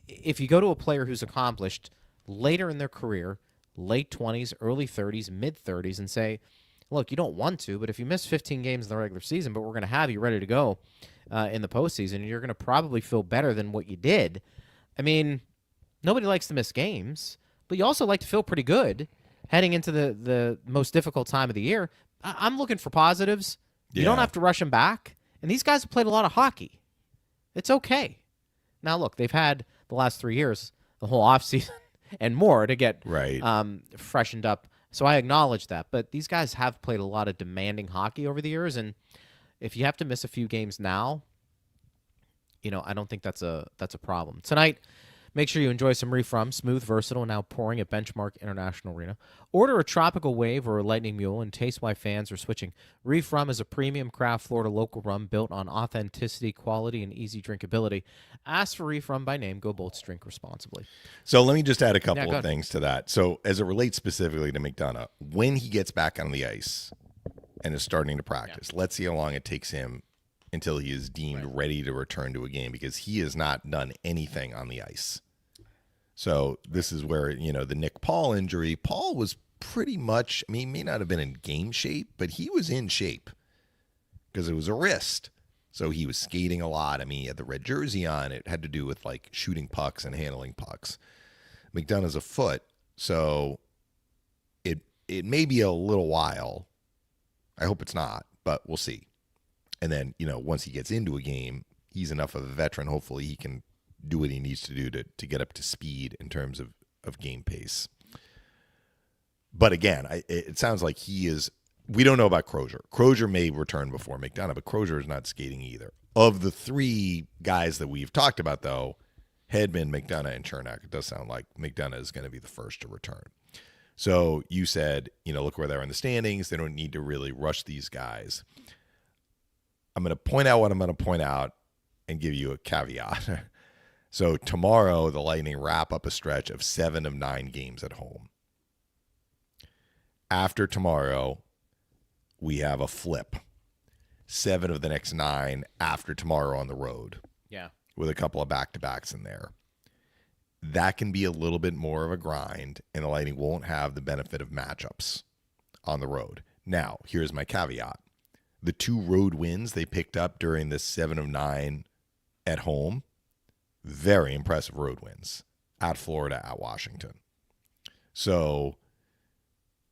if you go to a player who's accomplished later in their career, late 20s, early 30s, mid-30s, and say, look, you don't want to, but if you miss 15 games in the regular season, but we're going to have you ready to go in the postseason, and you're going to probably feel better than what you did. I mean, nobody likes to miss games, but you also like to feel pretty good heading into the most difficult time of the year. I'm looking for positives. You don't have to rush them back. And these guys have played a lot of hockey. It's okay. Now, look, they've had the last 3 years, the whole offseason and more to get freshened up. So I acknowledge that. But these guys have played a lot of demanding hockey over the years. And if you have to miss a few games now, I don't think that's a problem. Tonight, make sure you enjoy some Refrum, smooth, versatile, now pouring at Benchmark International Arena. Order a Tropical Wave or a Lightning Mule and taste why fans are switching. Refrum is a premium craft Florida local rum built on authenticity, quality, and easy drinkability. Ask for Refrum by name. Go Bolts, drink responsibly. So let me just add a couple of things to that. So as it relates specifically to McDonough, when he gets back on the ice and is starting to practice, let's see how long it takes him until he is deemed ready to return to a game, because he has not done anything on the ice. So this is where, the Nick Paul injury, Paul was pretty much, he may not have been in game shape, but he was in shape because it was a wrist. So he was skating a lot. He had the red jersey on. It had to do with shooting pucks and handling pucks. McDonough's a foot. So it may be a little while. I hope it's not, but we'll see. And then, once he gets into a game, he's enough of a veteran. Hopefully he can do what he needs to do to get up to speed in terms of game pace. But again, it sounds like we don't know about Crozier. Crozier may return before McDonough, but Crozier is not skating either. Of the 3 guys that we've talked about, though, Hedman, McDonough, and Chernak, it does sound like McDonough is going to be the first to return. So you said, look where they're in the standings. They don't need to really rush these guys. I'm going to point out what I'm going to point out and give you a caveat. So tomorrow, the Lightning wrap up a stretch of 7 of 9 games at home. After tomorrow, we have a flip. 7 of the next 9 after tomorrow on the road. Yeah. With a couple of back-to-backs in there. That can be a little bit more of a grind, and the Lightning won't have the benefit of matchups on the road. Now, here's my caveat. The 2 road wins they picked up during this 7 of 9 at home, very impressive road wins at Florida, at Washington. So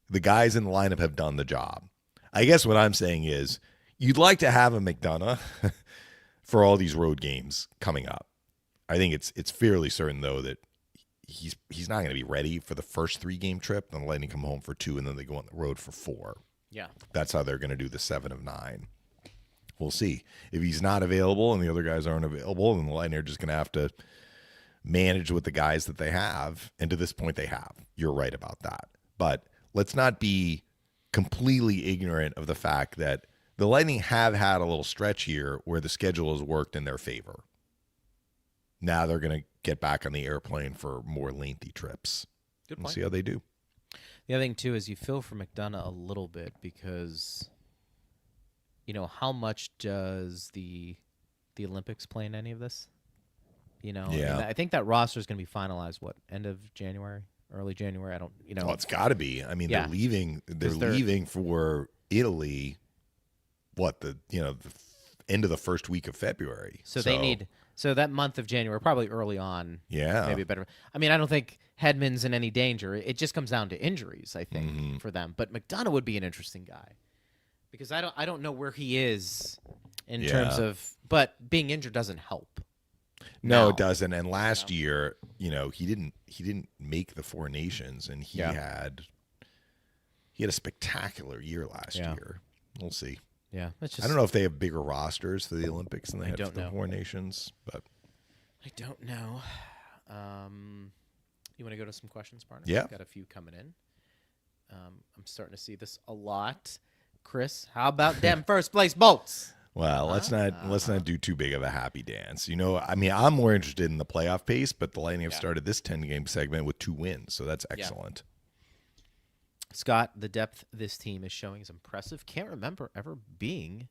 the guys in the lineup have done the job. I guess what I'm saying is you'd like to have a McDonough for all these road games coming up. I think it's fairly certain, though, that he's not going to be ready for the first 3-game trip. Then the Lightning come home for 2, and then they go on the road for 4. Yeah. That's how they're going to do the 7 of 9. We'll see. If he's not available and the other guys aren't available, then the Lightning are just going to have to manage with the guys that they have. And to this point, they have. You're right about that. But let's not be completely ignorant of the fact that the Lightning have had a little stretch here where the schedule has worked in their favor. Now they're going to get back on the airplane for more lengthy trips. Good point. We'll see how they do. The other thing, too, is you feel for McDonough a little bit because, how much does the Olympics play in any of this? Yeah. And I think that roster is going to be finalized, end of January, early January? I don't, Oh, it's got to be. They're leaving. They're leaving for Italy, the end of the first week of February. So they need... So that month of January, probably early on, maybe better. I don't think Hedman's in any danger. It just comes down to injuries, I think, for them. But McDonough would be an interesting guy because I don't know where he is in terms of, but being injured doesn't help. No, now. it doesn't. And last year, he didn't make the Four Nations, and he had a spectacular year last year. We'll see. Yeah, that's just, I don't know if they have bigger rosters for the Olympics than they have for the know. Four Nations, but I don't know. You want to go to some questions, partner? Yeah. We've got a few coming in. I'm starting to see this a lot. Chris, how about them first place Bolts? well, let's not do too big of a happy dance. I mean, I'm more interested in the playoff pace, but the Lightning have started this 10-game segment with 2 wins, so that's excellent. Scott, the depth this team is showing is impressive. Can't remember ever being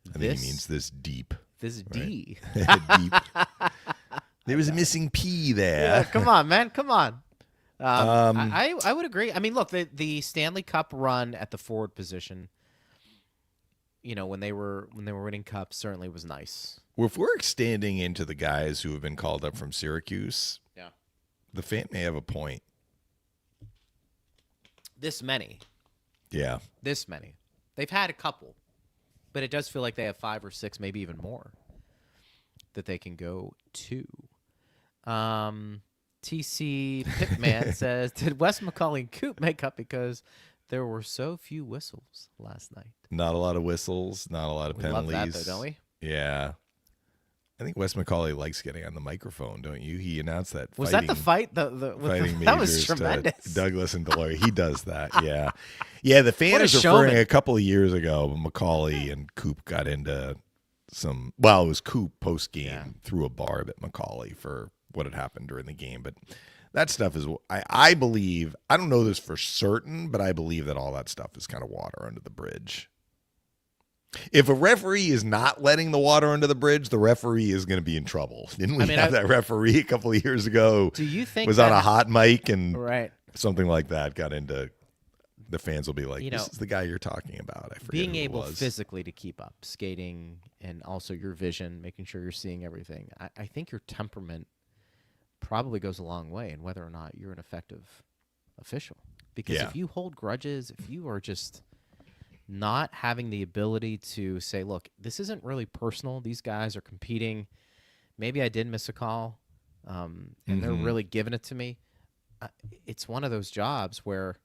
I think he means this deep. This right? D. Deep. There was a missing P there. Yeah, come on, man. Come on. I would agree. I mean, look, the Stanley Cup run at the forward position, when they were winning cups, certainly was nice. Well, if we're extending into the guys who have been called up from Syracuse, the fan may have a point. This many. Yeah. This many. They've had a couple, but it does feel like they have 5 or 6, maybe even more, that they can go to. TC Pitman says, did Wes McCauley and Coop make up because there were so few whistles last night? Not a lot of whistles, not a lot of penalties. Love that, though, don't we? Yeah. I think Wes McCauley likes getting on the microphone, don't you? He announced that. Was that the fight? Fighting that was majors tremendous. to Douglas and Delory. He does that, yeah. Yeah, the fan is showman. referring a couple of years ago, McCauley and Coop got into it was Coop post-game threw a barb at McCauley for what had happened during the game. But that stuff is, I believe, I don't know this for certain, but I believe that all that stuff is kind of water under the bridge. If a referee is not letting the water under the bridge, the referee is going to be in trouble. Didn't we have that referee a couple of years ago? Do you think was on a hot mic and something like that got into? The fans will be like, "This is the guy you're talking about." I forget being who it able was. physically to keep up, skating, and also your vision, making sure you're seeing everything. I think your temperament probably goes a long way in whether or not you're an effective official. Because if you hold grudges, if you are just not having the ability to say, look, this isn't really personal. These guys are competing. Maybe I did miss a call, and they're really giving it to me. It's one of those jobs where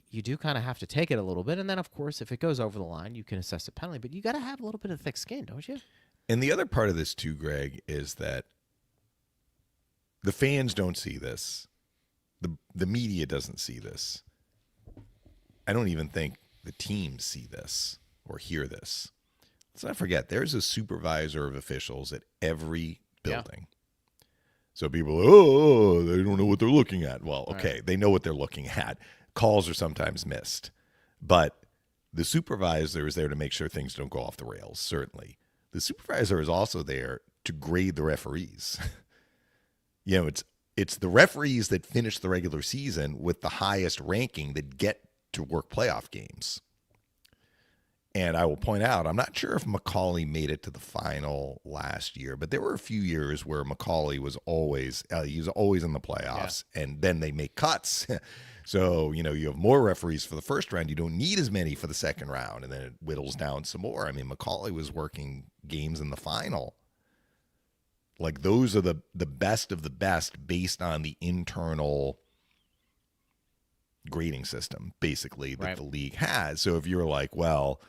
you do kind of have to take it a little bit. And then, of course, if it goes over the line, you can assess a penalty. But you got to have a little bit of thick skin, don't you? And the other part of this, too, Greg, is that the fans don't see this. The media doesn't see this. I don't even think the teams see this or hear this. Let's not forget, there's a supervisor of officials at every building. Yeah. So people, they don't know what they're looking at. Well, okay, they know what they're looking at. Calls are sometimes missed. But the supervisor is there to make sure things don't go off the rails, certainly. The supervisor is also there to grade the referees. It's the referees that finish the regular season with the highest ranking that get to work playoff games. And I will point out, I'm not sure if McCauley made it to the final last year, but there were a few years where McCauley was always in the playoffs, and then they make cuts. So, you have more referees for the first round. You don't need as many for the second round, and then it whittles down some more. I mean, McCauley was working games in the final. Like, those are the best of the best based on the internal grading system, basically, that the league has. So if you're like, well,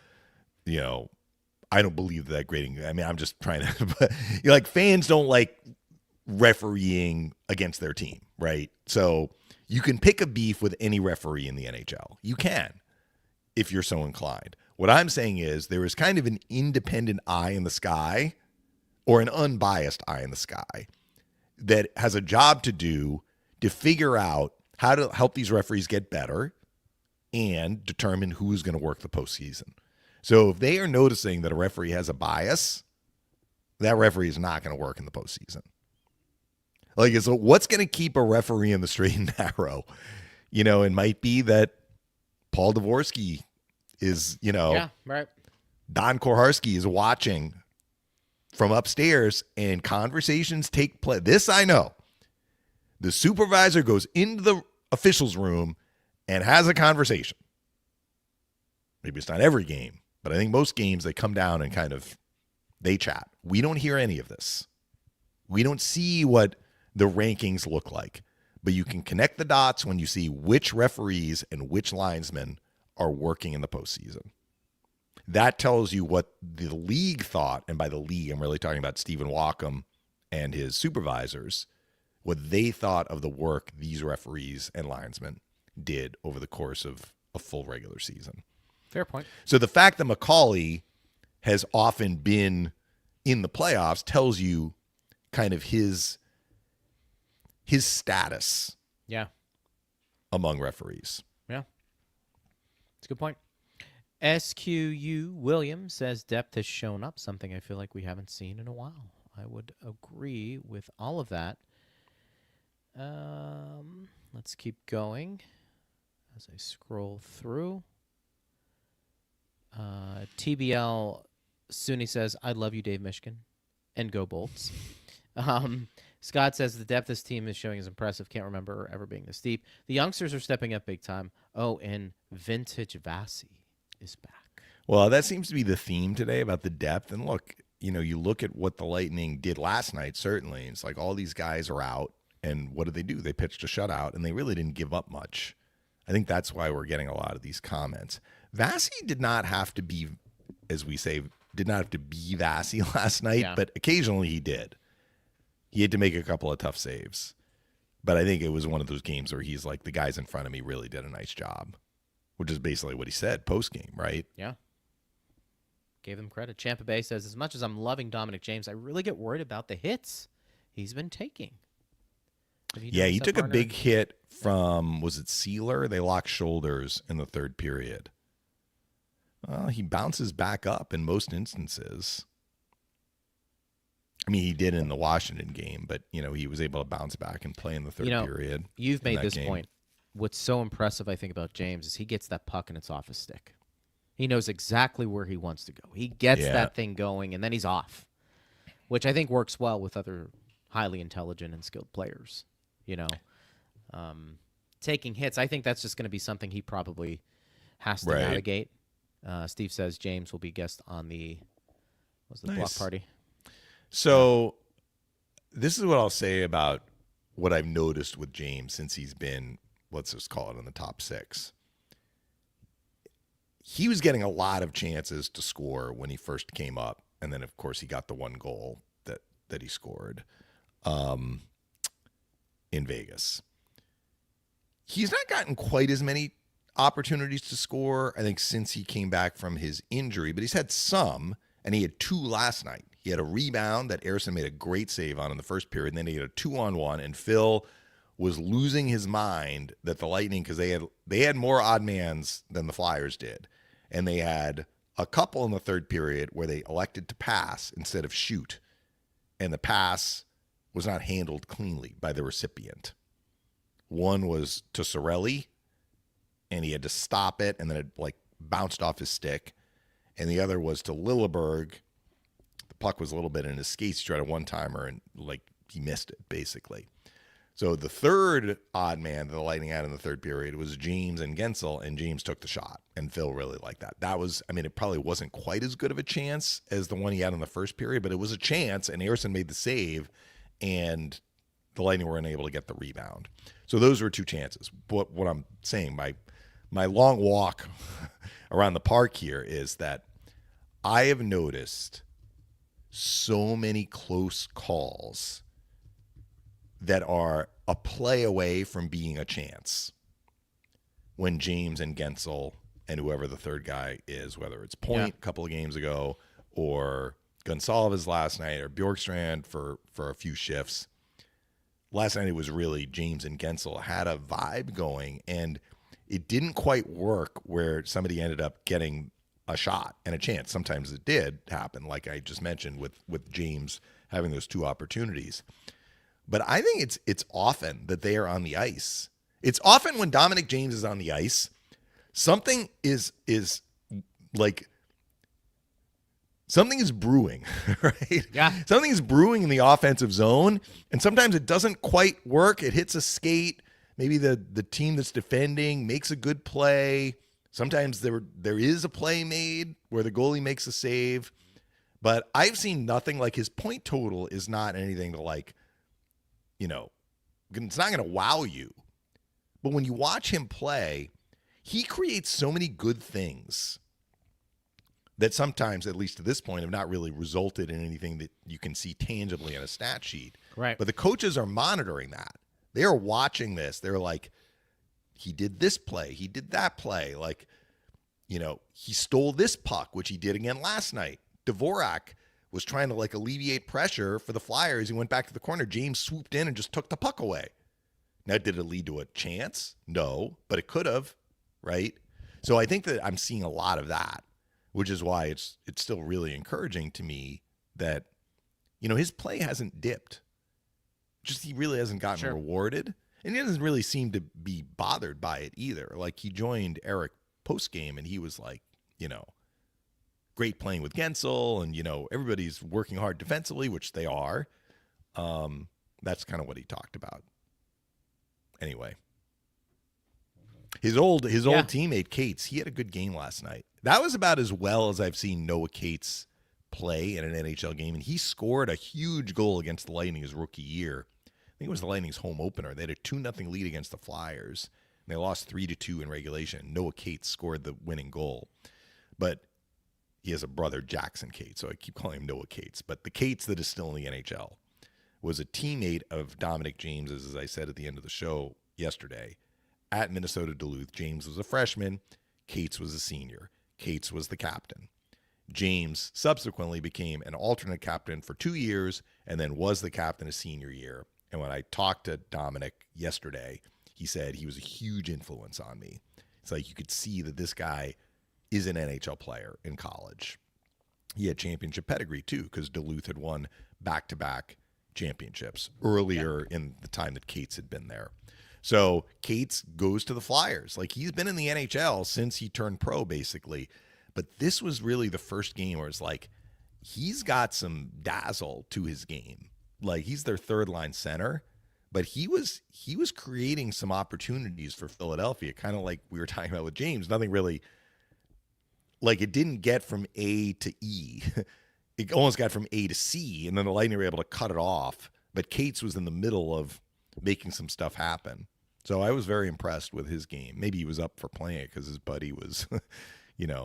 I don't believe that grading. I mean, I'm just trying to, fans don't like refereeing against their team, right? So you can pick a beef with any referee in the NHL. You can, if you're so inclined. What I'm saying is there is kind of an independent eye in the sky, or an unbiased eye in the sky, that has a job to do to figure out how to help these referees get better and determine who's going to work the postseason. So if they are noticing that a referee has a bias, that referee is not going to work in the postseason. So what's going to keep a referee in the straight and narrow? It might be that Paul Dvorsky is, Don Koharski is watching from upstairs and conversations take place. This I know. The supervisor goes into the officials' room and has a conversation. Maybe it's not every game, but I think most games they come down and kind of They chat. We don't hear any of this. We don't see what the rankings look like. But you can connect the dots when you see which referees and which linesmen are working in the postseason. That tells you what the league thought, and by the league, I'm really talking about Stephen Walkham and his supervisors, what they thought of the work these referees and linesmen did over the course of a full regular season. Fair point. So the fact that McCauley has often been in the playoffs tells you kind of his status among referees. Yeah. That's a good point. SQU Williams says depth has shown up, something I feel like we haven't seen in a while. I would agree with all of that. Let's keep going as I scroll through. TBL Suni says, I love you, Dave Mishkin, and go Bolts. Scott says the depth this team is showing is impressive. Can't remember ever being this deep. The youngsters are stepping up big time. Oh, and vintage Vasi is back. Well, that seems to be the theme today about the depth. And look, you look at what the Lightning did last night, certainly. It's like all these guys are out, and what did they do? They pitched a shutout, and they really didn't give up much. I think that's why we're getting a lot of these comments. Vasi did not have to be, as we say, did not have to be Vasi last night, but occasionally he did. He had to make a couple of tough saves. But I think it was one of those games where he's like, the guys in front of me really did a nice job, which is basically what he said post-game, right? Yeah. Gave them credit. Tampa Bay says, as much as I'm loving Dominic James, I really get worried about the hits he's been taking. He took a big hit from, was it Sealer? They locked shoulders in the third period. Well, he bounces back up in most instances. I mean, he did in the Washington game, but, he was able to bounce back and play in the third period. You've made this point. What's so impressive, I think, about James is he gets that puck and it's off his stick. He knows exactly where he wants to go. He gets that thing going, and then he's off, which I think works well with other highly intelligent and skilled players. Taking hits, I think that's just going to be something he probably has to navigate. Steve says James will be guest on the block party. So this is what I'll say about what I've noticed with James since he's been, let's just call it, in the top six. He was getting a lot of chances to score when he first came up. And then, of course, he got the one goal that he scored in Vegas. He's not gotten quite as many opportunities to score, I think, since he came back from his injury. But he's had some, and he had two last night. He had a rebound that Ersson made a great save on in the first period, and then he had a 2-on-1, and Phil was losing his mind that the Lightning, because they had more odd mans than the Flyers did, and they had a couple in the third period where they elected to pass instead of shoot, and the pass was not handled cleanly by the recipient. One was to Sorelli, and he had to stop it, and then it bounced off his stick, and the other was to Lilleberg. The puck was a little bit in his skates. He tried a one-timer, and he missed it, basically. So the third odd man that the Lightning had in the third period was James and Gensel, and James took the shot, and Phil really liked that. That was, it probably wasn't quite as good of a chance as the one he had in the first period, but it was a chance, and Ersson made the save, and the Lightning were unable to get the rebound. So those were two chances. But what I'm saying, my long walk around the park here is that I have noticed so many close calls that are a play away from being a chance when James and Gensel and whoever the third guy is, whether it's Point a couple of games ago or Gonsalves last night or Bjorkstrand for a few shifts. Last night it was really James and Gensel had a vibe going, and it didn't quite work where somebody ended up getting a shot and a chance. Sometimes it did happen, like I just mentioned with James having those two opportunities. But I think it's often that they are on the ice. It's often when Dominic James is on the ice, something is brewing, right? Yeah. Something is brewing in the offensive zone, and sometimes it doesn't quite work. It hits a skate. Maybe the team that's defending makes a good play. Sometimes there is a play made where the goalie makes a save, But I've seen nothing like his point total is not anything to like, it's not going to wow you. But when you watch him play, he creates so many good things that sometimes, at least to this point, have not really resulted in anything that you can see tangibly on a stat sheet. Right. But the coaches are monitoring that. They are watching this. They're like, he did this play. He did that play. Like, he stole this puck, which he did again last night. Dvorak was trying to like alleviate pressure for the Flyers. He went back to the corner. James swooped in and just took the puck away. Now, did it lead to a chance? No, but it could have, right? So I think that I'm seeing a lot of that, which is why it's still really encouraging to me that, his play hasn't dipped. Just he really hasn't gotten rewarded. And he doesn't really seem to be bothered by it either. Like he joined Eric post-game and he was like, great playing with Gensel and, everybody's working hard defensively, which they are. That's kind of what he talked about. Anyway, his old teammate Cates, he had a good game last night. That was about as well as I've seen Noah Cates play in an NHL game, and he scored a huge goal against the Lightning his rookie year. I think it was the Lightning's home opener. They had a 2-0 lead against the Flyers, and they lost 3-2 in regulation. Noah Cates scored the winning goal, but he has a brother, Jackson Cates, so I keep calling him Noah Cates. But the Cates that is still in the NHL was a teammate of Dominic James's, as I said at the end of the show yesterday, at Minnesota Duluth. James was a freshman. Cates was a senior. Cates was the captain. James subsequently became an alternate captain for 2 years and then was the captain his senior year. And when I talked to Dominic yesterday, he said he was a huge influence on me. It's like you could see that this guy is an NHL player in college. He had championship pedigree too, because Duluth had won back-to-back championships earlier in the time that Cates had been there. So Cates goes to the Flyers. Like he's been in the NHL since he turned pro, basically. But this was really the first game where it's like he's got some dazzle to his game. Like he's their third line center, but he was creating some opportunities for Philadelphia, kind of like we were talking about with James. Nothing really, like it didn't get from A to E. It almost got from A to C, and then the Lightning were able to cut it off. But Cates was in the middle of making some stuff happen. So I was very impressed with his game. Maybe he was up for playing it because his buddy was,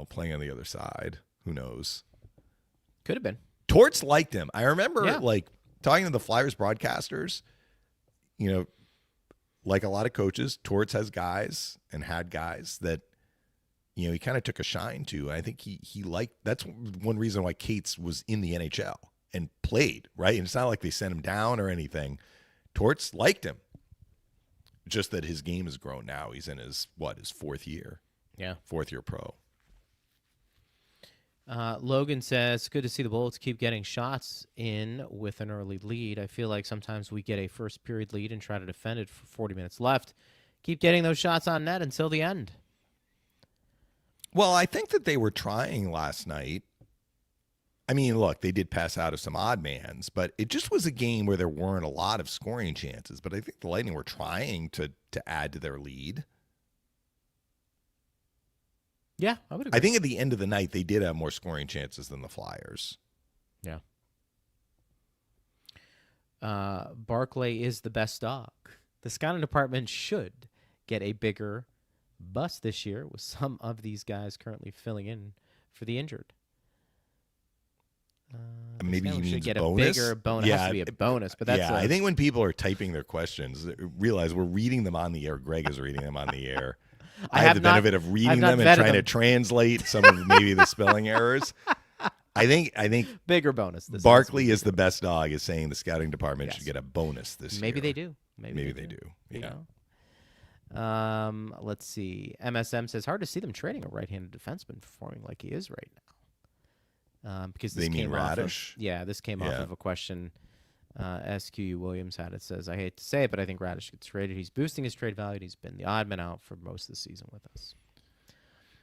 playing on the other side. Who knows? Could have been. Torts liked him. I remember talking to the Flyers broadcasters, like a lot of coaches, Torts has guys and had guys that, he kind of took a shine to. And I think he liked, that's one reason why Cates was in the NHL and played, right? And it's not like they sent him down or anything. Torts liked him. Just that his game has grown now. He's in his fourth year. Yeah. Fourth year pro. Logan says, good to see the Bullets keep getting shots in with an early lead. I feel like sometimes we get a first period lead and try to defend it for 40 minutes left. Keep getting those shots on net until the end. Well, I think that they were trying last night. I mean, look, they did pass out of some odd mans, but it just was a game where there weren't a lot of scoring chances. But I think the Lightning were trying to add to their lead. Yeah, I would agree. I think at the end of the night, they did have more scoring chances than the Flyers. Yeah. Barclay is the best dog. The scouting department should get a bigger bus this year with some of these guys currently filling in for the injured. Maybe he means get bonus? A bigger bonus. It has to be a bonus, but that's I think when people are typing their questions, realize we're reading them on the air. Greg is reading them on the air. I have the benefit of reading them and trying to translate some of maybe the spelling errors. I think bigger bonus. Barkley is the best dog is saying the scouting department should get a bonus this year. Maybe they do. Maybe they do. Yeah. Let's see. MSM says hard to see them trading a right-handed defenseman performing like he is right now. Because this came Radish? This came off of a question SQU Williams had. It says, I hate to say it, but I think Radish gets traded. He's boosting his trade value. He's been the odd man out for most of the season with us.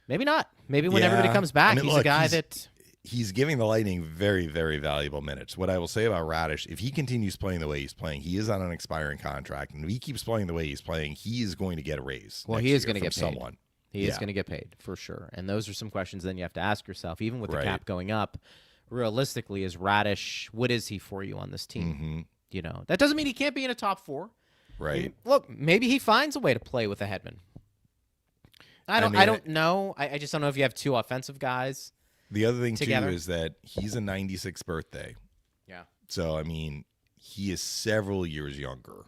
Maybe not. Maybe when everybody comes back, he's a guy that... He's giving the Lightning very, very valuable minutes. What I will say about Radish, if he continues playing the way he's playing, he is on an expiring contract, and if he keeps playing the way he's playing, he is going to get a raise. Well, he is going to get paid. Someone. He is going to get paid, for sure. And those are some questions then you have to ask yourself. Even with the cap going up, realistically, is Radish, what is he for you on this team? Mm-hmm. You know, that doesn't mean he can't be in a top 4. Right. Look, maybe he finds a way to play with a Hedman. I don't know. I just don't know if you have 2 offensive guys. The other thing, together. too, is that he's a 96th birthday. Yeah. So, I mean, he is several years younger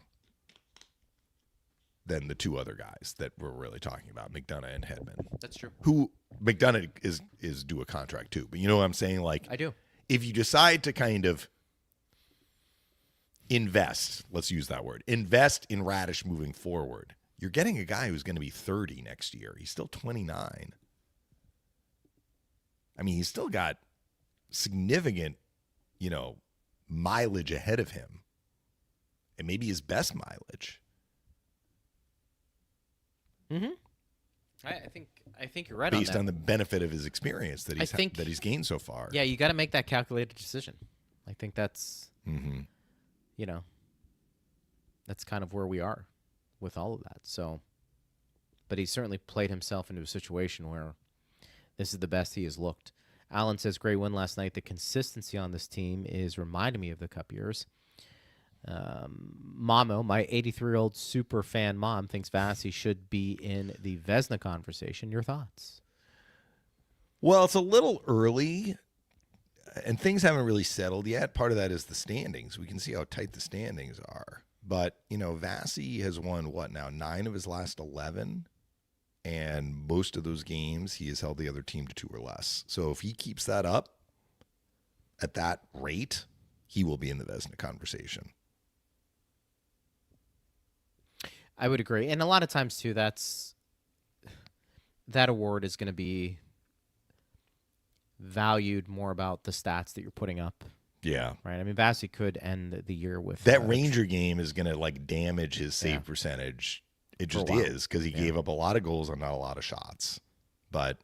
than the 2 other guys that we're really talking about, McDonough and Hedman. That's true. Who McDonough is due a contract, too. But you know what I'm saying? Like, I do. If you decide to kind of invest, let's use that word, invest in Radish moving forward, you're getting a guy who's going to be 30 next year. He's still 29. I mean, he's still got significant, mileage ahead of him. And maybe his best mileage. Mm-hmm. I think you're right on that. Based on the benefit of his experience that he's gained so far. Yeah, you got to make that calculated decision. I think that's, that's kind of where we are with all of that. So, but he certainly played himself into a situation where this is the best he has looked. Alan says, great win last night. The consistency on this team is reminding me of the Cup years. Mamo, my 83-year-old super fan mom, thinks Vasi should be in the Vezina conversation. Your thoughts? Well, it's a little early, and things haven't really settled yet. Part of that is the standings. We can see how tight the standings are. But, Vasi has won, 9 of his last 11? And most of those games, he has held the other team to 2 or less. So if he keeps that up at that rate, he will be in the Vezina conversation. I would agree. And a lot of times, too, that award is going to be valued more about the stats that you're putting up. Yeah. Right? I mean, Vasi could end the year with... That Ranger game is going to, damage his save percentage. It just is, because he gave up a lot of goals and not a lot of shots. But,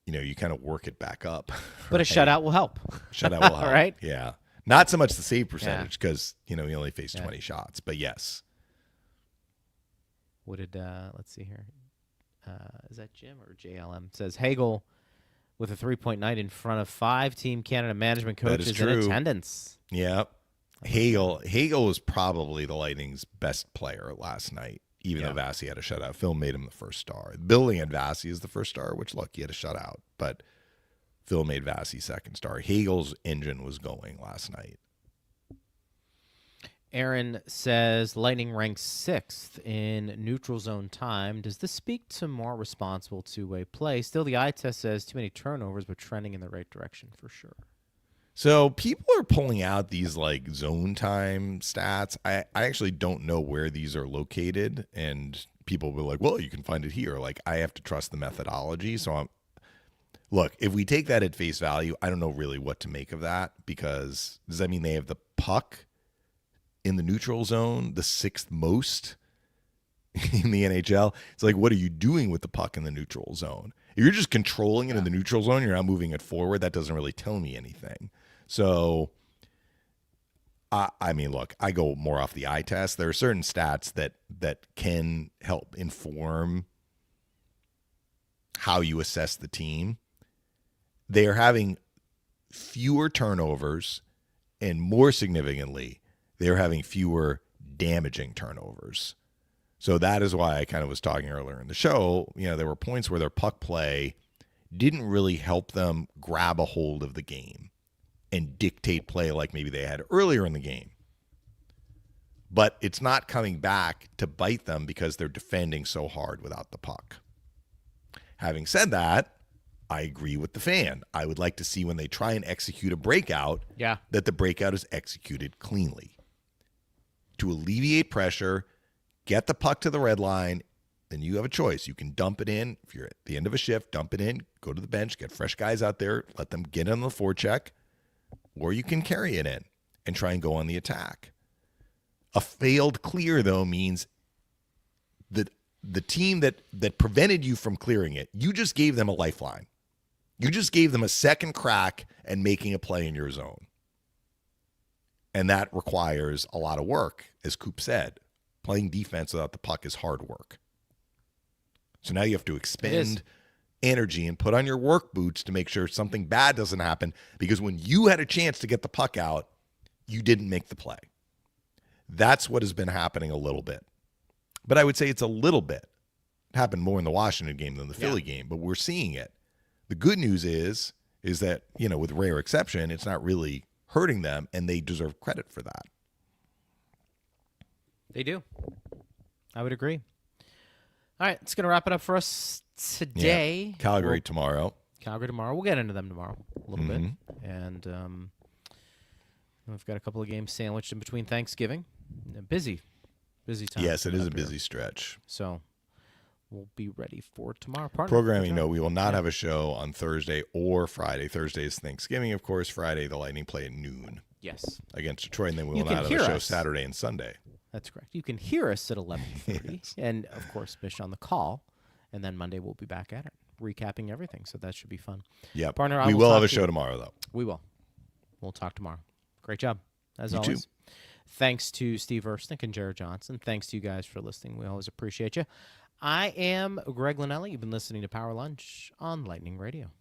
you kind of work it back up. But right? A shutout will help. Shutout will help. Right? Yeah. Not so much the save percentage, because, he only faced 20 shots. But, yes. What did, let's see here. Is that Jim or JLM? Says Hagel with a 3-point night in front of 5 Team Canada management coaches in attendance. Yeah. Hagel was probably the Lightning's best player last night, even though Vasi had a shutout. Phil made him the first star. Building at Vasi is the first star, which, look, he had a shutout. But Phil made Vasi second star. Hagel's engine was going last night. Aaron says Lightning ranks 6th in neutral zone time. Does this speak to more responsible two-way play? Still, the eye test says too many turnovers, but trending in the right direction for sure. So people are pulling out these zone time stats. I actually don't know where these are located, and people will be like, well, you can find it here. I have to trust the methodology. So look, if we take that at face value, I don't know really what to make of that, because does that mean they have the puck in the neutral zone, the 6th most in the NHL? It's what are you doing with the puck in the neutral zone? If you're just controlling it in the neutral zone, you're not moving it forward, that doesn't really tell me anything. So, I mean, look, I go more off the eye test. There are certain stats that can help inform how you assess the team. They are having fewer turnovers, and more significantly, they're having fewer damaging turnovers. So that is why I kind of was talking earlier in the show. There were points where their puck play didn't really help them grab a hold of the game and dictate play like maybe they had earlier in the game. But it's not coming back to bite them because they're defending so hard without the puck. Having said that, I agree with the fan. I would like to see when they try and execute a breakout, that the breakout is executed cleanly. To alleviate pressure, get the puck to the red line, then you have a choice. You can dump it in. If you're at the end of a shift, dump it in, go to the bench, get fresh guys out there, let them get on the forecheck, or you can carry it in and try and go on the attack. A failed clear, though, means that the team that prevented you from clearing it, you just gave them a lifeline. You just gave them a second crack at making a play in your zone. And that requires a lot of work, as Coop said. Playing defense without the puck is hard work. So now you have to expend energy and put on your work boots to make sure something bad doesn't happen, because when you had a chance to get the puck out, you didn't make the play. That's what has been happening a little bit. But I would say it's a little bit. It happened more in the Washington game than the Philly game, but we're seeing it. The good news is that, with rare exception, it's not really hurting them, and they deserve credit for that. They do. I would agree. All right, it's going to wrap it up for us today. Yeah. Calgary tomorrow. We'll get into them tomorrow a little bit. And we've got a couple of games sandwiched in between Thanksgiving. Busy time. Yes, it is a busy stretch. So we'll be ready for tomorrow. Partner, programming, no, we will not have a show on Thursday or Friday. Thursday is Thanksgiving, of course. Friday, the Lightning play at noon. Yes. Against Detroit, and then we will not have a show Saturday and Sunday. That's correct. You can hear us at 11:30, yes. And, of course, Mish on the call. And then Monday we'll be back at it, recapping everything. So that should be fun. Yeah, partner. We will have a show tomorrow, though. We will. We'll talk tomorrow. Great job, as you always. Too. Thanks to Steve Ersnick and Jared Johnson. Thanks to you guys for listening. We always appreciate you. I am Greg Linnelli. You've been listening to Power Lunch on Lightning Radio.